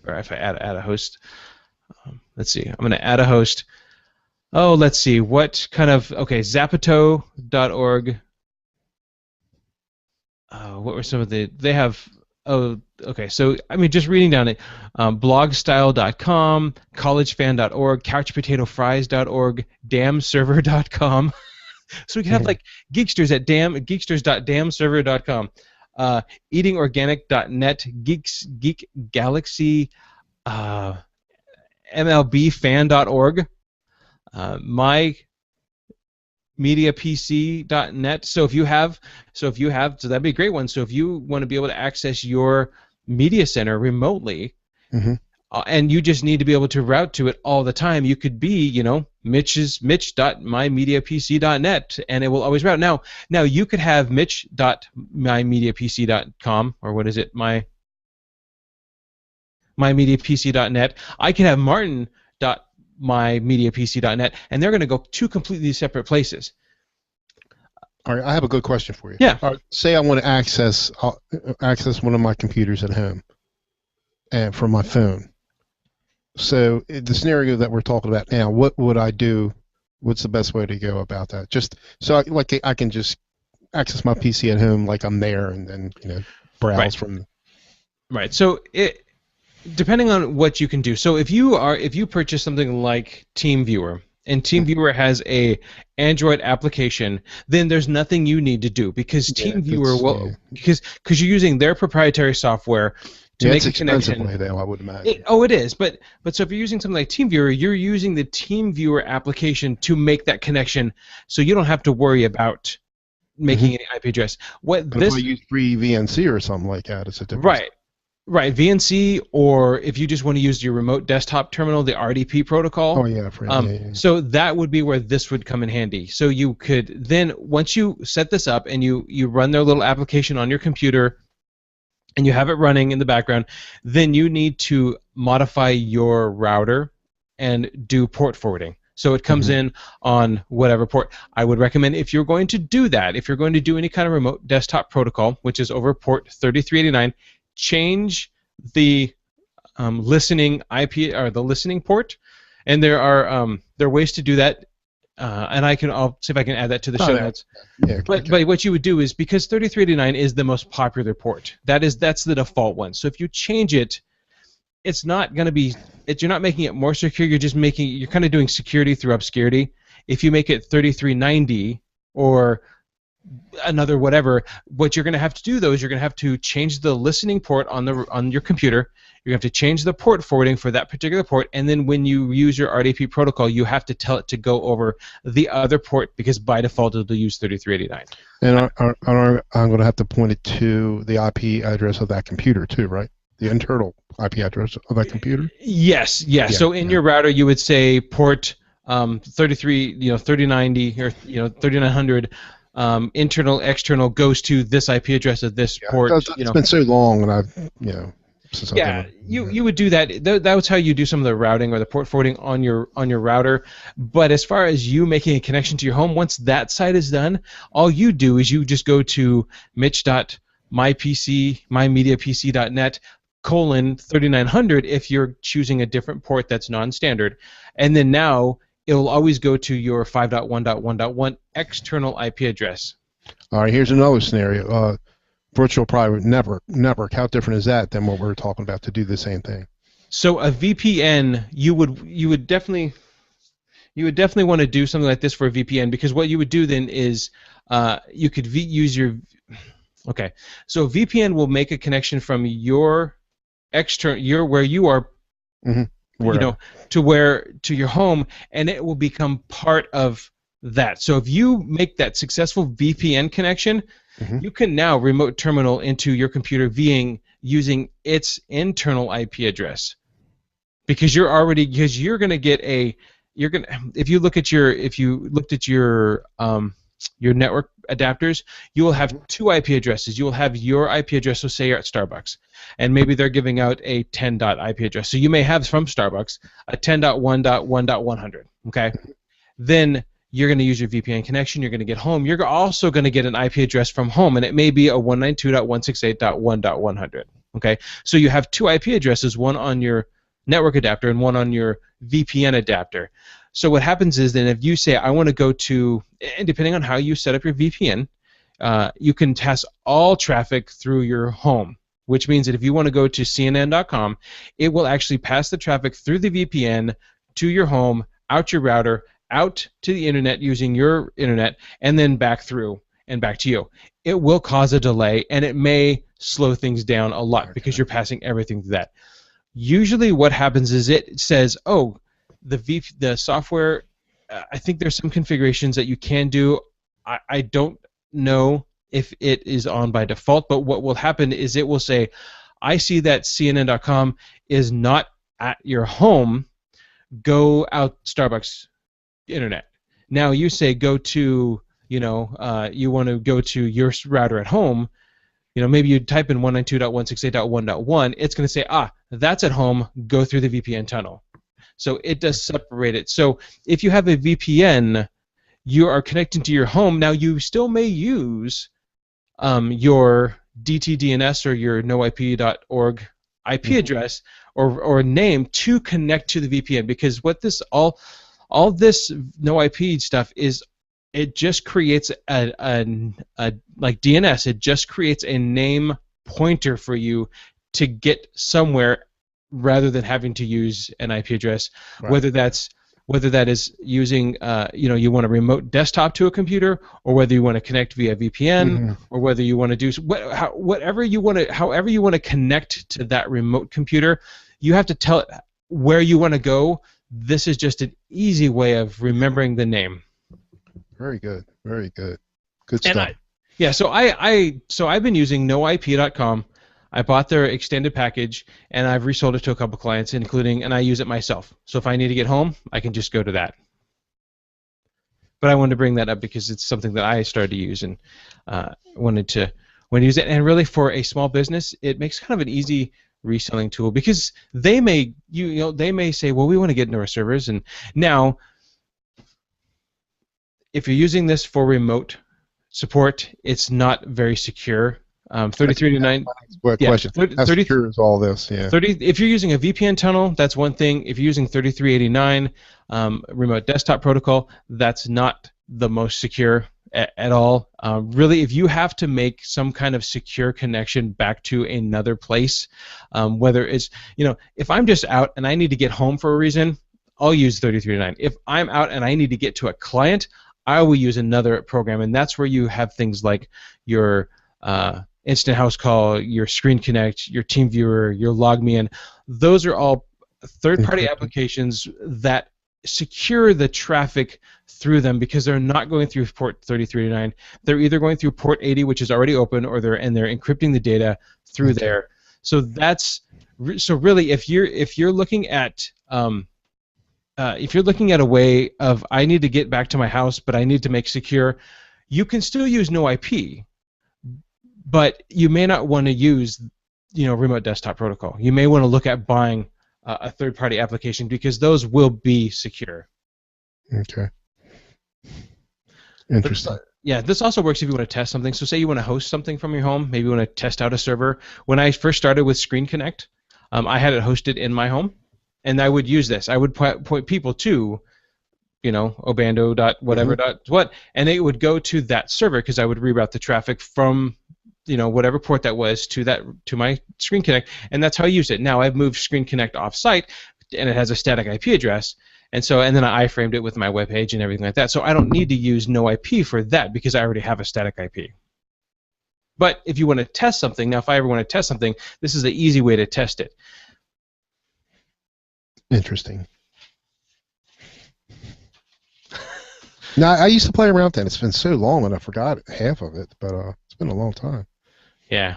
or if I add a host, let's see. I'm going to add a host. Oh, let's see. What kind of Zapato.org. What were some of they have? Oh, okay. So I mean, just reading down it, blogstyle.com, collegefan.org, couchpotatofries.org, damserver.com. So we can have like Geeksters at geeksters.damserver.com, eatingorganic.net, Geek Galaxy, MLBfan.org, mymediapc.net. So that'd be a great one. So if you want to be able to access your media center remotely, and you just need to be able to route to it all the time, you could be, mitch.mymediapc.net, and it will always route. Now you could have mitch.mymediapc.com, or what is it, mymediapc.net. I can have martin.mymediapc.net, and they're going to go two completely separate places. All right, I have a good question for you. Yeah. All right, say I want to access one of my computers at home, and from my phone. So the scenario that we're talking about now, what would I do? What's the best way to go about that? Just so I can just access my PC at home like I'm there, and then browse from. Right. So depending on what you can do. So if you purchase something like TeamViewer, and TeamViewer has a Android application, then there's nothing you need to do because TeamViewer because you're using their proprietary software to make a connection. It's expensive, I would imagine. It is, but so if you're using something like TeamViewer, you're using the TeamViewer application to make that connection, so you don't have to worry about making an IP address. If I use free VNC or something like that, it's a different. Right, VNC, or if you just want to use your remote desktop terminal, the RDP protocol. Oh yeah, So that would be where this would come in handy. So you could then, once you set this up and you run their little application on your computer, and you have it running in the background, then you need to modify your router and do port forwarding. So it comes in on whatever port. I would recommend, if you're going to do that, if you're going to do any kind of remote desktop protocol, which is over port 3389, change the listening IP or the listening port, and there are ways to do that. And I'll see if I can add that to the show notes. Yeah, but what you would do is, because 3389 is the most popular port, that's the default one. So if you change it, it's not going to be. You're not making it more secure. You're kind of doing security through obscurity. If you make it 3390 or another whatever, what you're going to have to do though is you're going to have to change the listening port on your computer. You're going to have to change the port forwarding for that particular port, and then when you use your RDP protocol, you have to tell it to go over the other port, because by default it'll use 3389. And I'm going to have to point it to the IP address of that computer too, right? The internal IP address of that computer? Yes. So in your router, you would say port 3090 or 3900. Internal, external goes to this IP address of this port. It's been so long, and I've since you would do that. That was how you do some of the routing or the port forwarding on your router. But as far as you making a connection to your home, once that side is done, all you do is you just go to mymediapc.net :3900 if you're choosing a different port that's non-standard, and then now it will always go to your 5.1.1.1 external IP address. All right, here's another scenario. Virtual private network. How different is that than what we're talking about to do the same thing? So a VPN, you would definitely, you would definitely want to do something like this for a VPN, because what you would do then is you could use your okay. So VPN will make a connection from your where you are, Mm-hmm. you Wherever. know, to your home, and it will become part of that. So if you make that successful VPN connection, Mm-hmm. you can now remote terminal into your computer using its internal IP address, because you're going to get a you're going to if you looked at your network adapters, you will have Mm-hmm. two IP addresses. You will have your IP address, so say you're at Starbucks, and maybe they're giving out a 10 dot IP address. So you may have from Starbucks a 10.1.1.100. Okay, then you're going to use your VPN connection. You're going to get home. You're also going to get an IP address from home, and it may be a 192.168.1.100. Okay, so you have two IP addresses, one on your network adapter and one on your VPN adapter. So what happens is then if you say I want to go to, and depending on how you set up your VPN, you can test all traffic through your home, which means that if you want to go to CNN.com, it will actually pass the traffic through the VPN to your home, out your router, out to the internet using your internet, and then back through and back to you. It will cause a delay, and it may slow things down a lot because you're passing everything through that. Usually what happens is it says, oh, the software, I think there's some configurations that you can do. I don't know if it is on by default, but what will happen is it will say, I see that CNN.com is not at your home, go out Starbucks internet. Now you say go to, you want to go to your router at home. Maybe you type in 192.168.1.1. It's going to say, that's at home. Go through the VPN tunnel. So it does separate it. So if you have a VPN, you are connecting to your home. Now you still may use your DTDNS or your noip.org IP address or name to connect to the VPN, because what this all this no IP stuff is, it just creates a like DNS. It just creates a name pointer for you to get somewhere, rather than having to use an IP address. Right. Whether that is using you want a remote desktop to a computer, or whether you want to connect via VPN, or whether you want to do however you want to connect to that remote computer, you have to tell it where you want to go. This is just an easy way of remembering the name. Very good. Very good. Good stuff. So I've been using noip.com. I bought their extended package, and I've resold it to a couple clients, and I use it myself. So if I need to get home, I can just go to that. But I wanted to bring that up because it's something that I started to use, and wanted to use it. And really, for a small business, it makes kind of an easy reselling tool, because they may they may say, well, we want to get into our servers, and now if you're using this for remote support, it's not very secure. 3389. Question. How secure is all this? Yeah. If you're using a VPN tunnel, that's one thing. If you're using 3389 remote desktop protocol, that's not the most secure at all. Really, if you have to make some kind of secure connection back to another place, whether it's, if I'm just out and I need to get home for a reason, I'll use 3389. If I'm out and I need to get to a client, I will use another program, and that's where you have things like your Instant House Call, your Screen Connect, your TeamViewer, your LogMeIn. Those are all third-party applications that secure the traffic through them, because they're not going through port 3389. They're either going through port 80, which is already open, or they're encrypting the data through there. So really, if you're looking at a way of, I need to get back to my house, but I need to make secure, you can still use no IP. But you may not want to use, remote desktop protocol. You may want to look at buying a third-party application, because those will be secure. Okay. Interesting. This also works if you want to test something. So say you want to host something from your home. Maybe you want to test out a server. When I first started with Screen Connect, I had it hosted in my home, and I would use this. I would point people to, obando.whatever.what, and it would go to that server, because I would reroute the traffic from whatever port that was to my Screen Connect, and that's how I use it. Now I've moved Screen Connect off-site, and it has a static IP address, And so, and then I iframed it with my web page and everything like that. So I don't need to use no IP for that because I already have a static IP. But if you want to test something, now if I ever want to test something, this is an easy way to test it. Interesting. Now, I used to play around with that. It's been so long and I forgot half of it, but it's been a long time. Yeah.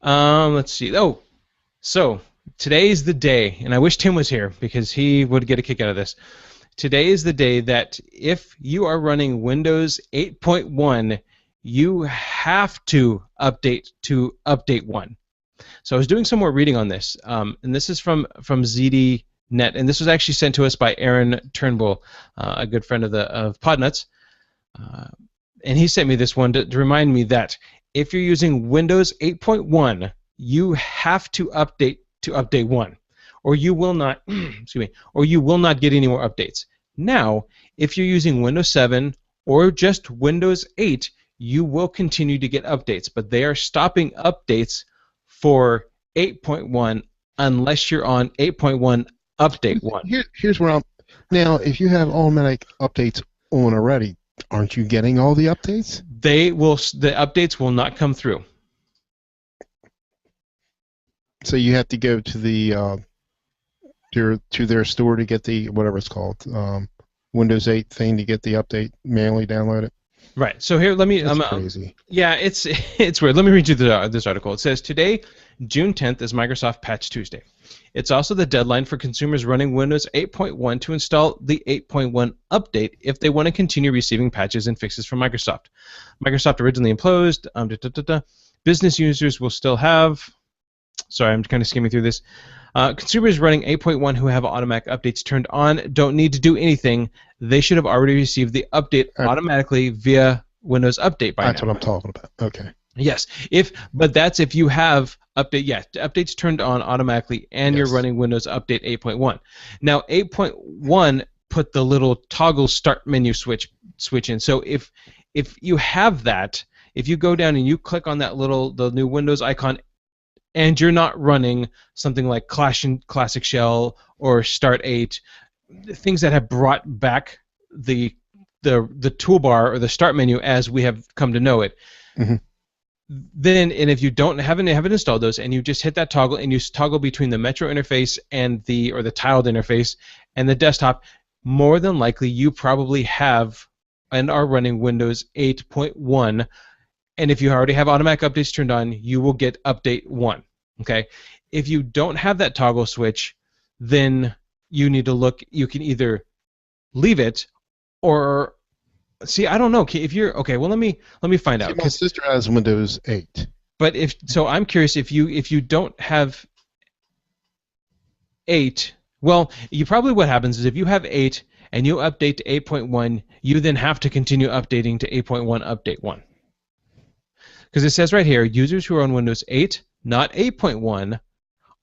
Let's see. Oh, so today's the day, and I wish Tim was here because he would get a kick out of this. Today is the day that if you are running Windows 8.1, you have to update to update 1. So I was doing some more reading on this, and this is from ZDNet, and this was actually sent to us by Aaron Turnbull, a good friend of Podnuts, and he sent me this one to remind me that if you're using Windows 8.1, you have to update 1, or you will not excuse me, or you will not get any more updates. Now, if you're using Windows 7 or just Windows 8, you will continue to get updates, but they are stopping updates for 8.1 unless you're on 8.1 update 1. Here's where I'm now. If you have automatic updates on already, aren't you getting all the updates? The updates will not come through. So you have to go to the their store to get the whatever it's called, Windows 8 thing to get the update, manually download it. Right. So here, let me. That's crazy. Yeah, it's weird. Let me read you this article. It says today, June 10th, is Microsoft Patch Tuesday. It's also the deadline for consumers running Windows 8.1 to install the 8.1 update if they want to continue receiving patches and fixes from Microsoft. Microsoft originally imposed business users will still have. Sorry, I'm kind of skimming through this. Consumers running 8.1 who have automatic updates turned on don't need to do anything. They should have already received the update automatically via Windows Update by now. That's what I'm talking about. Okay. Yes, but that's if you have updates turned on automatically and you're running Windows Update 8.1. Now 8.1 put the little toggle start menu switch in. So if you have that, if you go down and you click on the new Windows icon, and you're not running something like Classic Shell or Start 8, things that have brought back the toolbar or the start menu as we have come to know it. Mm-hmm. Then, and if you haven't installed those, and you just hit that toggle and you toggle between the Metro interface and the tiled interface and the desktop, more than likely you probably have and are running Windows 8.1. And if you already have automatic updates turned on, you will get update 1. Okay? If you don't have that toggle switch, then you need to look. You can either leave it or see. I don't know. If you're okay, well, let me find out. My sister has Windows 8. But I'm curious if you don't have 8. Well, what happens is if you have 8 and you update to 8.1, you then have to continue updating to 8.1 update 1. Because it says right here, users who are on Windows 8, not 8.1,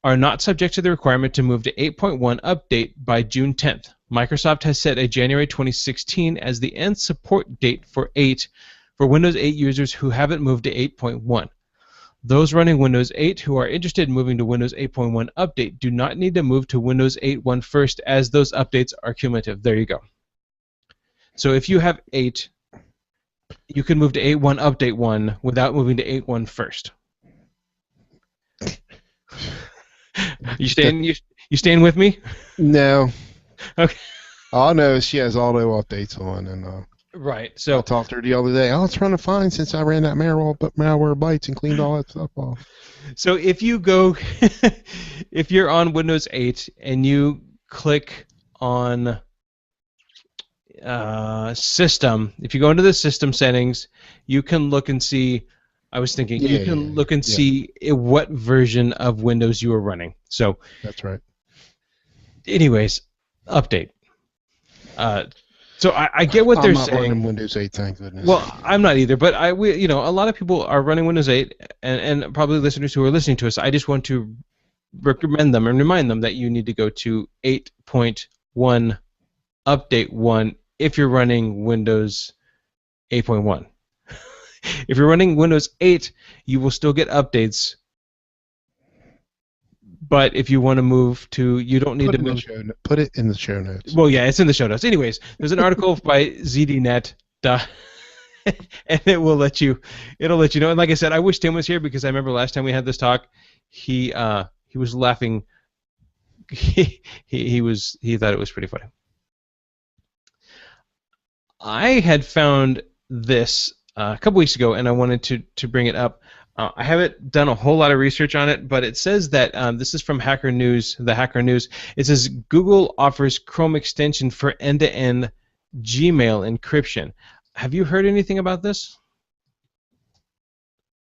are not subject to the requirement to move to 8.1 update by June 10th. Microsoft has set a January 2016 as the end support date for Windows 8 users who haven't moved to 8.1. Those running Windows 8 who are interested in moving to Windows 8.1 update do not need to move to Windows 8.1 first, as those updates are cumulative. There you go. So if you have 8, you can move to 8.1 update 1 without moving to 8.1 first. You staying with me? No. Okay. All I know is she has auto updates on, and right. So I talked to her the other day. Oh, it's running fine since I ran that malware bites and cleaned all that stuff off. So if you go, if you're on Windows 8 and you click on system, if you go into the system settings, you can look and see. I was thinking you can look and see what version of Windows you are running. So that's right. Anyways, update. So I get what they're saying. I'm not running Windows 8, thank goodness. Well, I'm not either, but a lot of people are running Windows 8, and probably listeners who are listening to us. I just want to recommend them and remind them that you need to go to 8.1 update 1 if you're running Windows 8.1. If you're running Windows 8, you will still get updates But if you want to move to, you don't need to move. Put it in the show notes. Well, yeah, it's in the show notes. Anyways, there's an article by ZDNet. And it'll let you know. And like I said, I wish Tim was here because I remember last time we had this talk, he was laughing. He thought it was pretty funny. I had found this a couple weeks ago, and I wanted to bring it up. I haven't done a whole lot of research on it, but it says that this is from Hacker News, the Hacker News. It says Google offers Chrome extension for end-to-end Gmail encryption. Have you heard anything about this?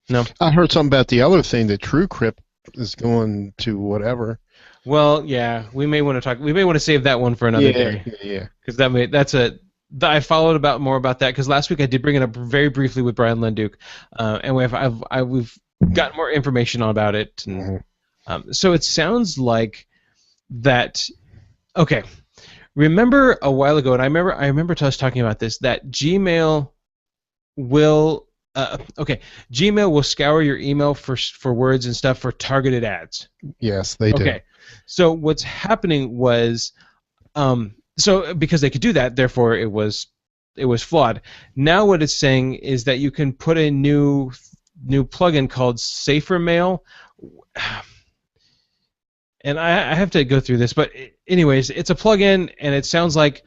No. I heard something about the other thing that TrueCrypt is going to whatever. Well, yeah, we may want to talk. We may want to save that one for another day. Yeah. Because I followed more about that because last week I did bring it up very briefly with Brian Lenduke, and we've got more information about it. And, so it sounds like that. Okay, remember a while ago, and I remember us talking about this, that Gmail will Gmail will scour your email for words and stuff for targeted ads. Yes, they do. Okay, so what's happening was. So because they could do that, therefore it was flawed. Now what it's saying is that you can put a new plugin called Safer Mail, and I have to go through this, but anyways, it's a plugin, and it sounds like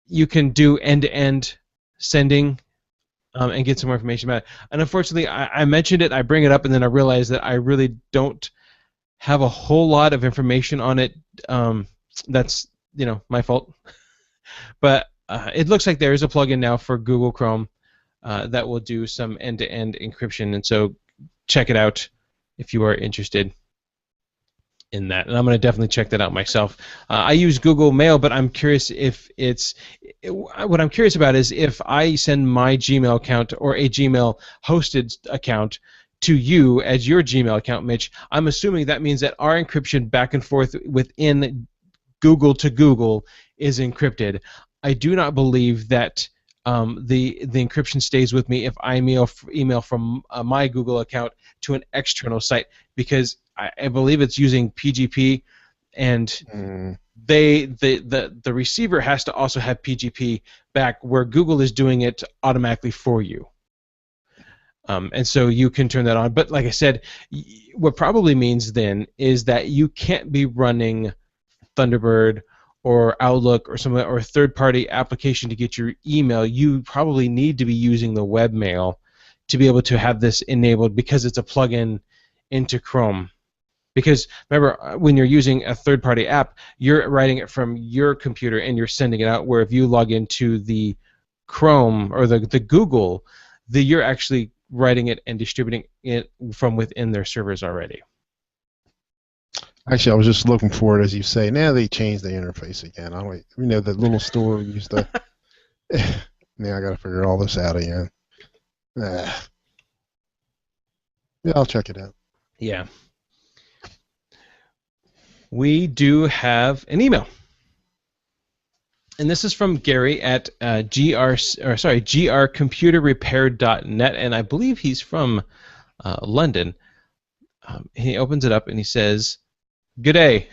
you can do end-to-end sending and get some more information about it. And unfortunately, I mentioned it, I bring it up, and then I realized that I really don't have a whole lot of information on it. That's my fault. But it looks like there is a plugin now for Google Chrome that will do some end-to-end encryption, and so check it out if you are interested in that. And I'm going to definitely check that out myself. I use Google Mail, but I'm curious what I'm curious about is if I send my Gmail account or a Gmail hosted account to you as your Gmail account, Mitch, I'm assuming that means that our encryption back and forth within Google to Google is encrypted. I do not believe that the encryption stays with me if I email from my Google account to an external site, because I believe it's using PGP, and the receiver has to also have PGP back, where Google is doing it automatically for you. And so you can turn that on. But like I said, what probably means then is that you can't be running Thunderbird or Outlook or a third-party application to get your email. You probably need to be using the webmail to be able to have this enabled, because it's a plugin into Chrome. Because remember, when you're using a third-party app, you're writing it from your computer and you're sending it out, where if you log into the Chrome or the Google, you're actually writing it and distributing it from within their servers already. Actually, I was just looking for it, as you say. Now they changed the interface again. The little store used to. Now I got to figure all this out again. Yeah, I'll check it out. Yeah. We do have an email, and this is from Gary at grcomputerrepair.net, and I believe he's from London. He opens it up and he says, "G'day."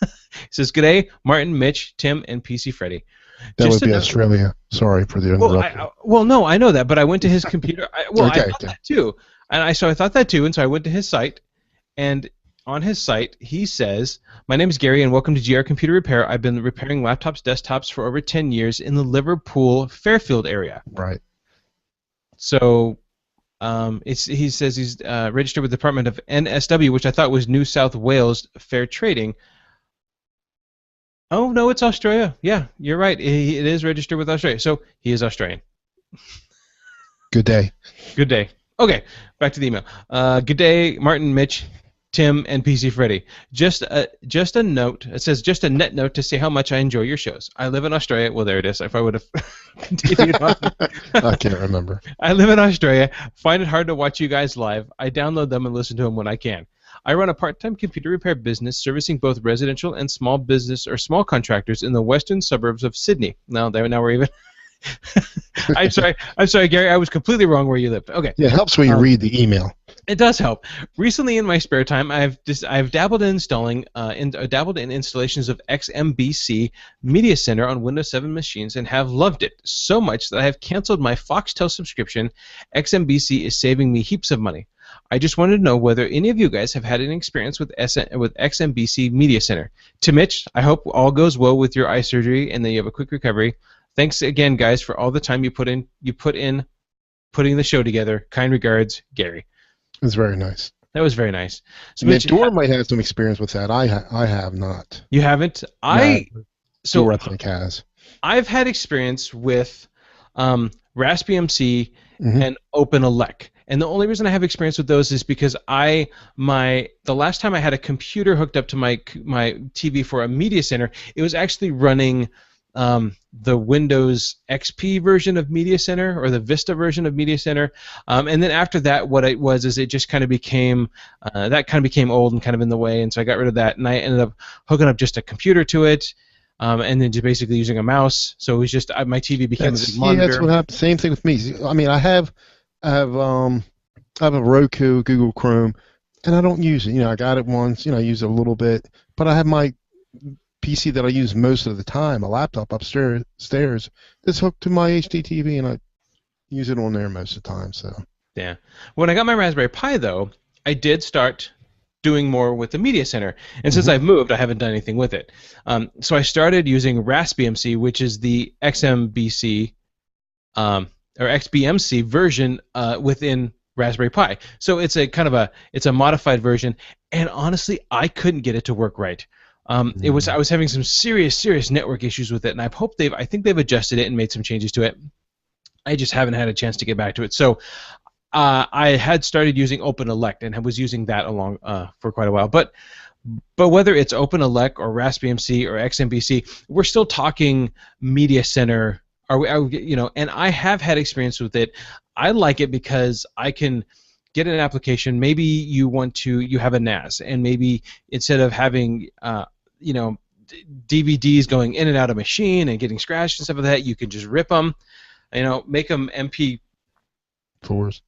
He says, "G'day, Martin, Mitch, Tim, and PC Freddy." That would be Australia. Sorry for the interruption. Well, no, I know that, but I went to his computer. I thought that too, and I thought that too, and so I went to his site, and on his site he says, "My name is Gary, and welcome to GR Computer Repair. I've been repairing laptops, desktops for over 10 years in the Liverpool, Fairfield area." Right. So. He says he's registered with the Department of NSW, which I thought was New South Wales Fair Trading. Oh, no, it's Australia. Yeah, you're right. It is registered with Australia. So he is Australian. Good day. Good day. Okay, back to the email. Good day, Martin, Mitch, Tim, and PC Freddy. Just a note. It says, just a net note to say how much I enjoy your shows. I live in Australia. Well, there it is. If I would have continued on. I can't remember. I live in Australia. Find it hard to watch you guys live. I download them and listen to them when I can. I run a part-time computer repair business servicing both residential and small business or small contractors in the western suburbs of Sydney. Now we're even. I'm sorry, Gary. I was completely wrong where you live. Okay. Yeah, it helps when you read the email. It does help. Recently, in my spare time, I've dabbled in dabbled in installations of XMBC Media Center on Windows 7 machines and have loved it so much that I have canceled my Foxtel subscription. XMBC is saving me heaps of money. I just wanted to know whether any of you guys have had any experience with XMBC Media Center. To Mitch, I hope all goes well with your eye surgery and that you have a quick recovery. Thanks again, guys, for all the time you put in putting the show together. Kind regards, Gary. It's very nice. That was very nice. So, And Mitch, Dora might have some experience with that. I have not. you haven't? No, So Dora I think has. I've had experience with RaspBMC Hmm. and OpenELEC, and the only reason I have experience with those is because the last time I had a computer hooked up to my TV for a media center, it was actually running the Windows XP version of Media Center or the Vista version of Media Center, and then after that, what it was is it just kind of became old and kind of in the way, and so I got rid of that, and I ended up hooking up just a computer to it, and then just basically using a mouse. So it was just my TV became a big monitor. That's what happened. Same thing with me. I mean, I have a Roku, Google Chrome, and I don't use it. I got it once. I use it a little bit, but I have my PC that I use most of the time, a laptop upstairs, that's hooked to my HD TV, and I use it on there most of the time. So Yeah. When I got my Raspberry Pi, though, I did start doing more with the Media Center. And since I've moved, I haven't done anything with it. So I started using RaspBMC, which is the XMBC or XBMC version within Raspberry Pi. So it's it's a modified version. And honestly, I couldn't get it to work right. I was having some serious network issues with it, and I think they've adjusted it and made some changes to it. I just haven't had a chance to get back to it. So I had started using OpenELEC and was using that along for quite a while. But whether it's OpenELEC or RaspBMC or XMBC, we're still talking Media Center. And I have had experience with it. I like it because I can get an application. Maybe you have a NAS, and maybe instead of having DVDs going in and out of machine and getting scratched and stuff like that, you can just rip them, make them MP4s,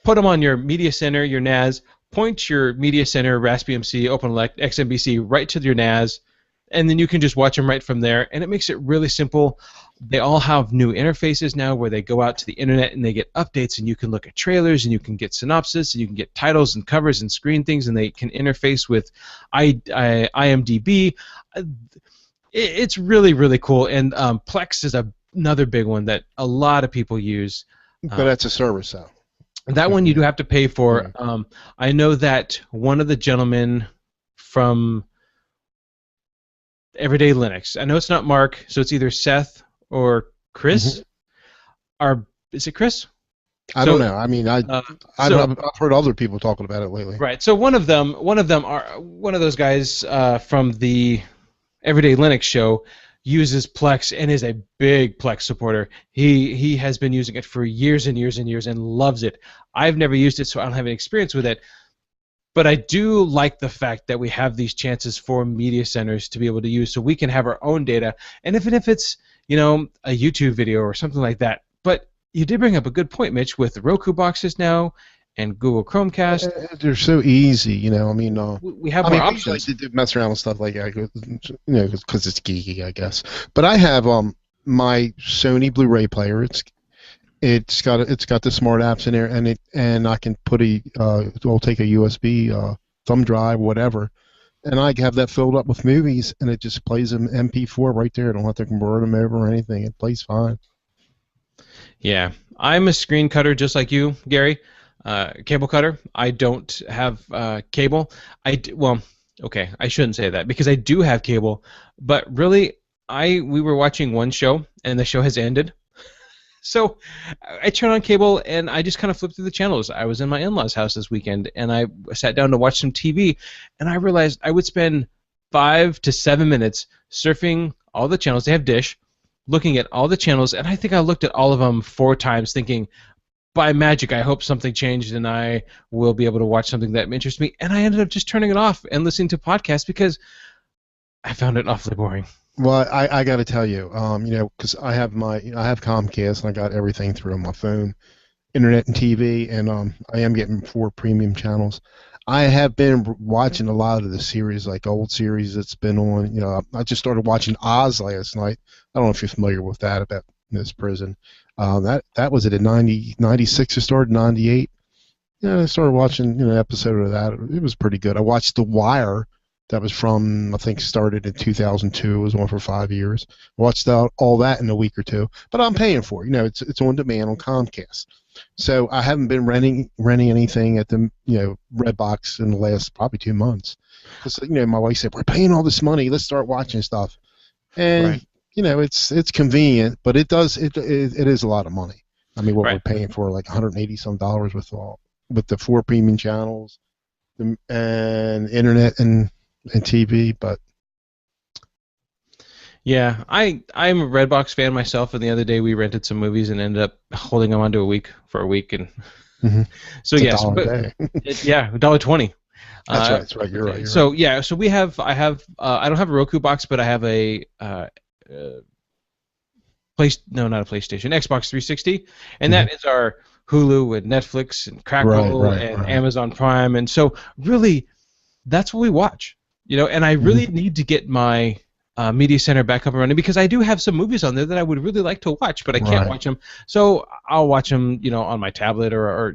put them on your Media Center, your NAS, point your Media Center, RaspBMC, OpenELEC, XMBC right to your NAS, and then you can just watch them right from there, and it makes it really simple. They all have new interfaces now where they go out to the internet and they get updates, and you can look at trailers, and you can get synopsis, and you can get titles and covers and screen things, and they can interface with IMDb. It's really cool, and Plex is another big one that a lot of people use. but that's a service, though. That one you do have to pay for. I know that one of the gentlemen from Everyday Linux, I know it's not Mark, so it's either Seth or Chris. Is it Chris? I don't know. I mean, I've heard other people talking about it lately. Right. So one of those guys from the Everyday Linux show uses Plex and is a big Plex supporter. He has been using it for years and years and years and loves it. I've never used it, so I don't have any experience with it. But I do like the fact that we have these chances for media centers to be able to use, so we can have our own data. And if it's a YouTube video or something like that. But you did bring up a good point, Mitch, with the Roku boxes now and Google Chromecast. They're so easy, I mean, we have more options. I like to mess around with stuff like that, because it's geeky, I guess. But I have my Sony Blu-ray player. It's got the smart apps in there, and I can put I'll take a USB thumb drive, whatever, and I have that filled up with movies, and it just plays them MP4 right there. I don't have to convert them over or anything. It plays fine. Yeah, I'm a screen cutter just like you, Gary. Cable cutter. I don't have cable. Okay, I shouldn't say that because I do have cable, but really, we were watching one show and the show has ended. So I turned on cable and I just kind of flipped through the channels. I was in my in-laws' house this weekend and I sat down to watch some TV, and I realized I would spend 5 to 7 minutes surfing all the channels. They have Dish, looking at all the channels, and I think I looked at all of them 4 times thinking, by magic, I hope something changed and I will be able to watch something that interests me. And I ended up just turning it off and listening to podcasts because I found it awfully boring. Well, I got to tell you, because I have Comcast and I got everything through on my phone, internet and TV, and I am getting 4 premium channels. I have been watching a lot of the series, like old series that's been on. I just started watching Oz last night. I don't know if you're familiar with that about this prison. That was it in 96. It started in 98. Yeah, I started watching an episode of that. It was pretty good. I watched The Wire. That was from, I think, started in 2002. It was on for 5 years. Watched all that in a week or two. But I'm paying for it. It's on demand on Comcast. So I haven't been renting anything at the Redbox in the last probably 2 months. Because my wife said, we're paying all this money. Let's start watching stuff. And Right. it's convenient, but it is a lot of money. I mean, what we're Right. paying for, like $180 some with the 4 premium channels and internet and TV. But Yeah, I'm a Redbox fan myself, and the other day we rented some movies and ended up holding them onto for a week, and mhm, so it's a yes, dollar a but day. yeah, $1.20. That's right. That's right. You're right. You're right. So yeah, so I don't have a Roku box, but I have a no, not a PlayStation, Xbox 360, and Mhm. that is our Hulu and Netflix and Right. Crackle Right. and Right. Amazon Prime, and so really that's what we watch, and I Mhm. really need to get my media center back up and running because I do have some movies on there that I would really like to watch, but I can't Right. watch them. So I'll watch them, on my tablet or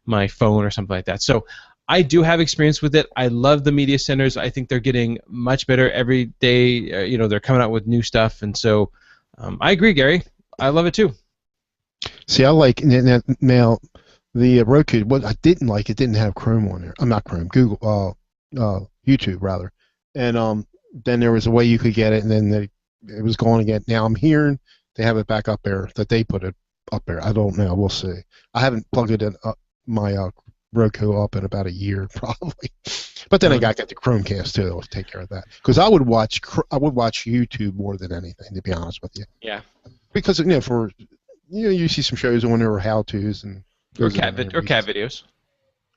my phone or something like that. So I do have experience with it. I love the media centers. I think they're getting much better every day. They're coming out with new stuff, and so I agree, Gary. I love it too. See, I like now the Roku. What I didn't like, it didn't have Chrome on there. I'm not Chrome. Google. YouTube rather. And then there was a way you could get it, and then it was gone again. Now I'm hearing they have it back up there. That they put it up there. I don't know. We'll see. I haven't plugged it in my Roku up in about a year probably. But then I Um, got the Chromecast too. That'll take care of that. Because I would watch YouTube more than anything, to be honest with you. yeah, Because for you see some shows on there or how tos and or those are the main cat reasons. videos,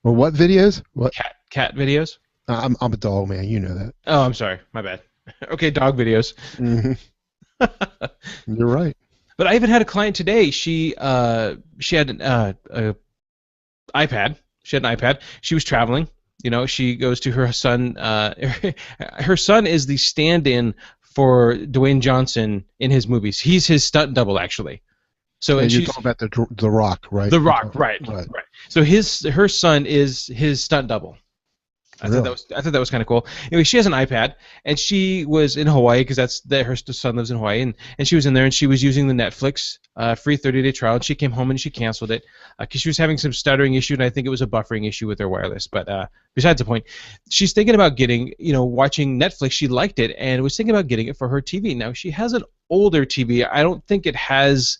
Or what videos? What? cat videos. I'm a dog man. You know that. Oh, I'm sorry, my bad. Okay, dog videos. Hmm. You're right. But I even had a client today. She had an a iPad. She had an iPad. She was traveling. She goes to her son. Her son is the stand-in for Dwayne Johnson in his movies. He's his stunt double, actually. So Yeah, and you're she's talking about the Rock, right? The You're Rock, talking, right, right. right. So her son is his stunt double. Really? I thought that was kind of cool. Anyway, she has an iPad, and she was in Hawaii because her son lives in Hawaii, and she was in there, and she was using the Netflix free 30-day trial, and she came home and she canceled it because she was having some stuttering issue, and I think it was a buffering issue with her wireless. But besides the point, she's thinking about getting, watching Netflix. She liked it and was thinking about getting it for her TV. Now she has an older TV. I don't think it has.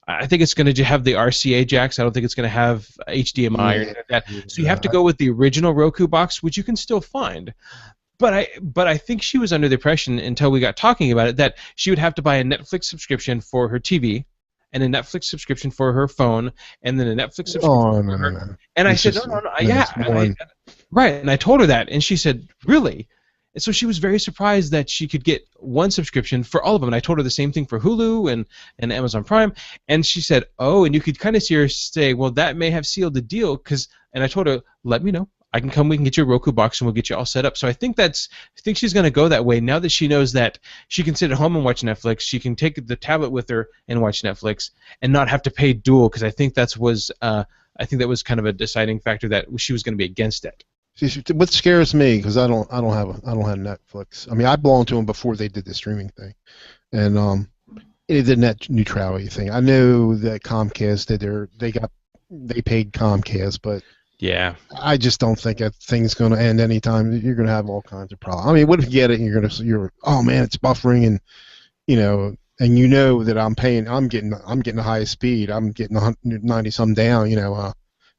I think it's going to have the RCA jacks. I don't think it's going to have HDMI or Yeah. anything like that. So you have to Yeah. go with the original Roku box, which you can still find. But I think she was under the impression until we got talking about it that she would have to buy a Netflix subscription for her TV, and a Netflix subscription for her phone, and then a Netflix subscription Oh, for no, no, her. no. And I It's said, just no, no, yeah, it's more. right. And I told her that, and she said, really? And so she was very surprised that she could get one subscription for all of them. And I told her the same thing for Hulu and Amazon Prime. And she said, oh, and you could kind of see her say, well, that may have sealed the deal. And I told her, let me know. We can get you a Roku box, and we'll get you all set up. So I think she's going to go that way now that she knows that she can sit at home and watch Netflix. She can take the tablet with her and watch Netflix and not have to pay dual, because I think that was kind of a deciding factor that she was going to be against it. What scares me, because I don't have Netflix. I mean, I belonged to them before they did the streaming thing, and the net neutrality thing. I know that Comcast they paid Comcast, but Yeah. I just don't think that thing's going to end anytime. You're going to have all kinds of problems. I mean, what if you get it and oh man, it's buffering, and and that I'm getting the highest speed. I'm getting 190 some down,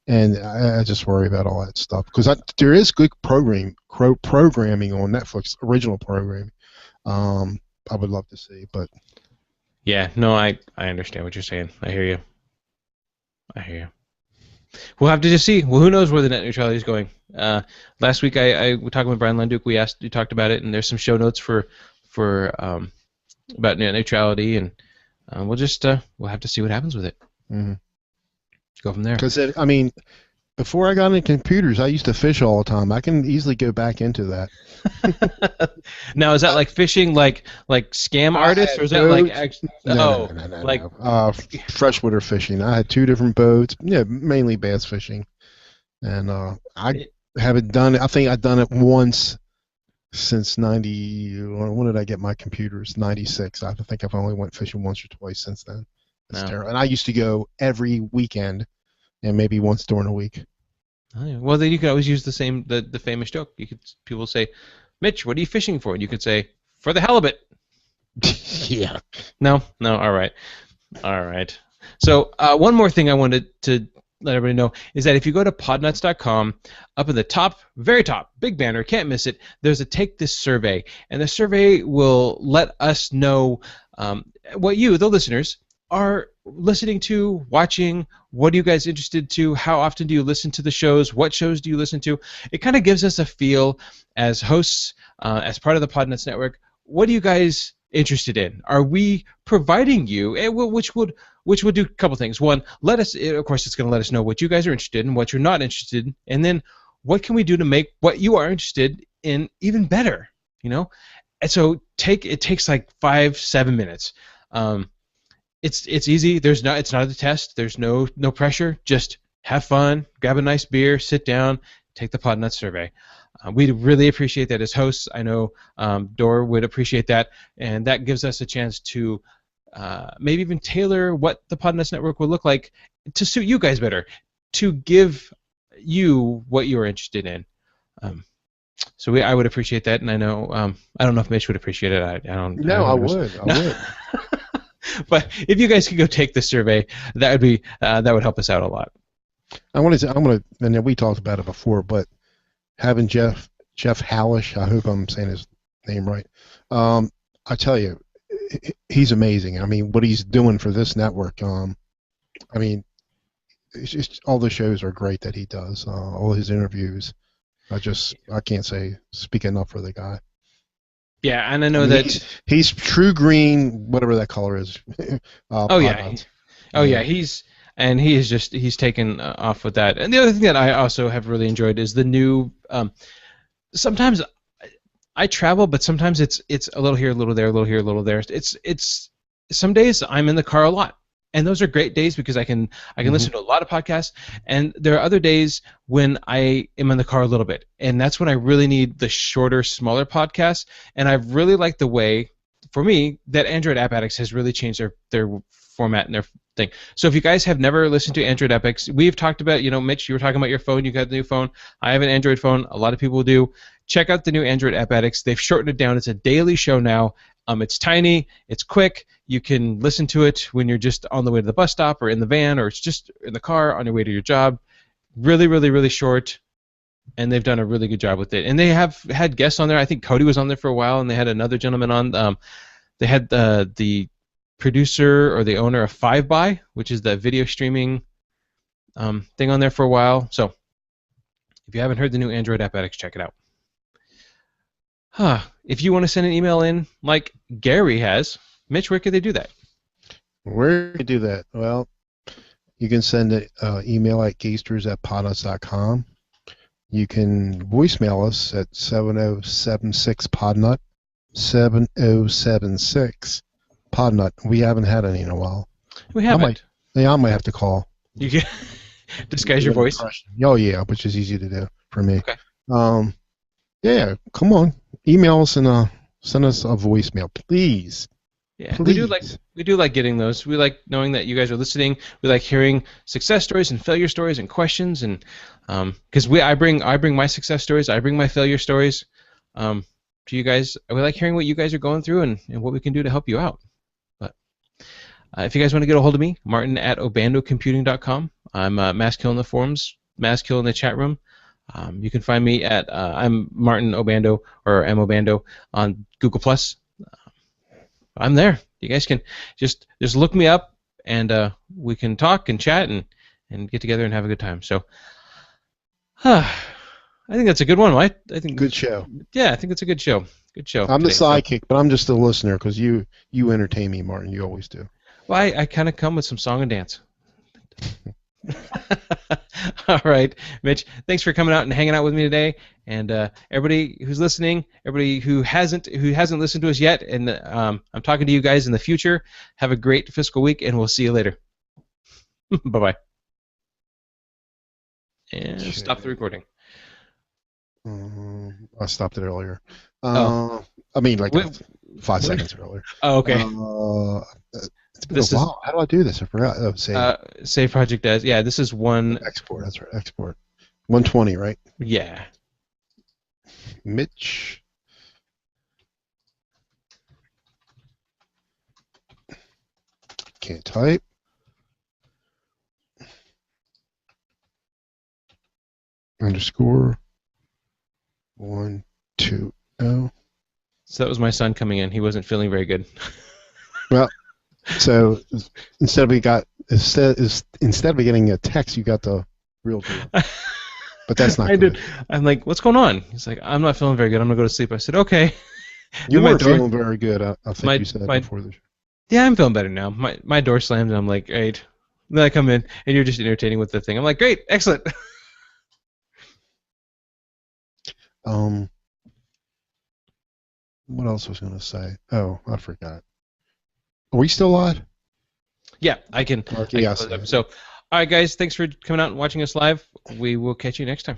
and I just worry about all that stuff because there is good programming on Netflix, original programming. I would love to see, but Yeah. No, I understand what you're saying. I hear you. We'll have to just see. Well, who knows where the net neutrality is going? Last week, I was talking with Brian Lenduke. We talked about it, and there's some show notes for about net neutrality, and we'll have to see what happens with it. Go from there. Because I mean, before I got into computers, I used to fish all the time. I can easily go back into that. Now, is that like fishing, like scam I artists, or had is that like boats. actually? No, no, no, Oh, no, no, like no. Freshwater fishing. I had two different boats. Yeah, mainly bass fishing, and I haven't done it. I think I've done it once since '90. When did I get my computers? '96. I think I've only went fishing once or twice since then. It's no. terrible. And I used to go every weekend, and maybe once during the week. Oh, yeah. Well, then you could always use the famous joke. You could people say, "Mitch, what are you fishing for?" And you could say, "For the halibut." Yeah. No, no. All right, all right. So one more thing I wanted to let everybody know is that if you go to podnuts.com, up in the top, very top, big banner, can't miss it. There's a take this survey, and the survey will let us know what you, the listeners, are listening to, watching. What are you guys interested to? How often do you listen to the shows? What shows do you listen to? It kind of gives us a feel as hosts, as part of the Podnuts Network. What are you guys interested in? Are we providing you, which would do a couple things. One, let us. Of course, it's going to let us know what you guys are interested in, what you're not interested in, and then what can we do to make what you are interested in even better? You know, and so it takes like 5-7 minutes. It's easy. It's not a test. There's no pressure. Just have fun, grab a nice beer, sit down, take the Podnuts survey. We'd really appreciate that as hosts. I know Dor would appreciate that, and that gives us a chance to maybe even tailor what the Podnuts Network will look like to suit you guys better, to give you what you're interested in. So I would appreciate that, and I know I don't know if Mitch would appreciate it. I don't. No, I I don't would. I No. would. But if you guys could go take the survey, that would help us out a lot. I want to, and we talked about it before, but having Jeff Hallish, I hope I'm saying his name right. I tell you, he's amazing. I mean, what he's doing for this network. I mean, it's just all the shows are great that he does. All his interviews. I can't speak enough for the guy. Yeah, and I know I mean, that he's true green, whatever that color is. Oh yeah, he's taken off with that. And the other thing that I also have really enjoyed is the new. Sometimes I travel, but sometimes it's a little here, a little there, a little here, a little there. It's some days I'm in the car a lot, and those are great days because I can listen to a lot of podcasts. And there are other days when I am in the car a little bit, and that's when I really need the shorter, smaller podcasts. And I've really liked the way, for me, that Android App Addicts has really changed their format and their thing. So if you guys have never listened to Android App Addicts, we've talked about, Mitch, you were talking about your phone. You got the new phone. I have an Android phone. A lot of people do. Check out the new Android App Addicts. They've shortened it down. It's a daily show now. It's tiny. It's quick. You can listen to it when you're just on the way to the bus stop or in the van, or it's just in the car on your way to your job. Really, really, really short. And they've done a really good job with it. And they have had guests on there. I think Cody was on there for a while, and they had another gentleman on. They had the producer or the owner of 5by, which is the video streaming thing, on there for a while. So if you haven't heard the new Android App Addicts, check it out. If you want to send an email in like Gary has, Mitch, where could they do that? Where do you do that? Well, you can send an email at geeksters@podnuts.com. You can voicemail us at 7076-PODNUT, 7076-PODNUT. We haven't had any in a while. We haven't. I might have to call. You can disguise your voice? Oh, yeah, which is easy to do for me. Okay. Yeah, come on. Email us and send us a voicemail, please. Yeah, please. we do like getting those. We like knowing that you guys are listening. We like hearing success stories and failure stories and questions, and because I bring my success stories, I bring my failure stories to you guys. We like hearing what you guys are going through and what we can do to help you out. But if you guys want to get a hold of me, Martin@obandocomputing.com. I'm Maskill in the forums, Maskill in the chat room. You can find me at I'm Martin Obando or M Obando on Google Plus. I'm there. You guys can just look me up, and we can talk and chat and get together and have a good time. So, I think that's a good one, right? I think good show. Yeah, I think it's a good show. Good show. I'm today, the sidekick, but I'm just a listener because you entertain me, Martin. You always do. Well, I kind of come with some song and dance. All right, Mitch. Thanks for coming out and hanging out with me today. And everybody who's listening, everybody who hasn't listened to us yet, and I'm talking to you guys in the future. Have a great fiscal week, and we'll see you later. Bye bye. And stop the Okay. recording. I stopped it earlier. Oh, I mean, like wait, 5 seconds earlier. oh okay. It's been a This is while. How do I do this? I forgot. Oh, save. save project as. Yeah, this is one. Export. That's right. Export. 120, right? Yeah. Mitch. Can't type. Underscore. 120. So that was my son coming in. He wasn't feeling very good. Well, so instead of getting a text, you got the real deal. But that's not I good. did. I'm like, what's going on? He's like, I'm not feeling very good. I'm gonna go to sleep. I said, okay. You Then my weren't door. feeling very good. I think My you said my. before the show. Yeah, I'm feeling better now. My door slammed, and I'm like, great. Then I come in, and you're just entertaining with the thing. I'm like, great, excellent. Um, what else was I going to say? Oh, I forgot. Are we still live? Yeah, I can. Okay, I can yes. close up. So, all right, guys, thanks for coming out and watching us live. We will catch you next time.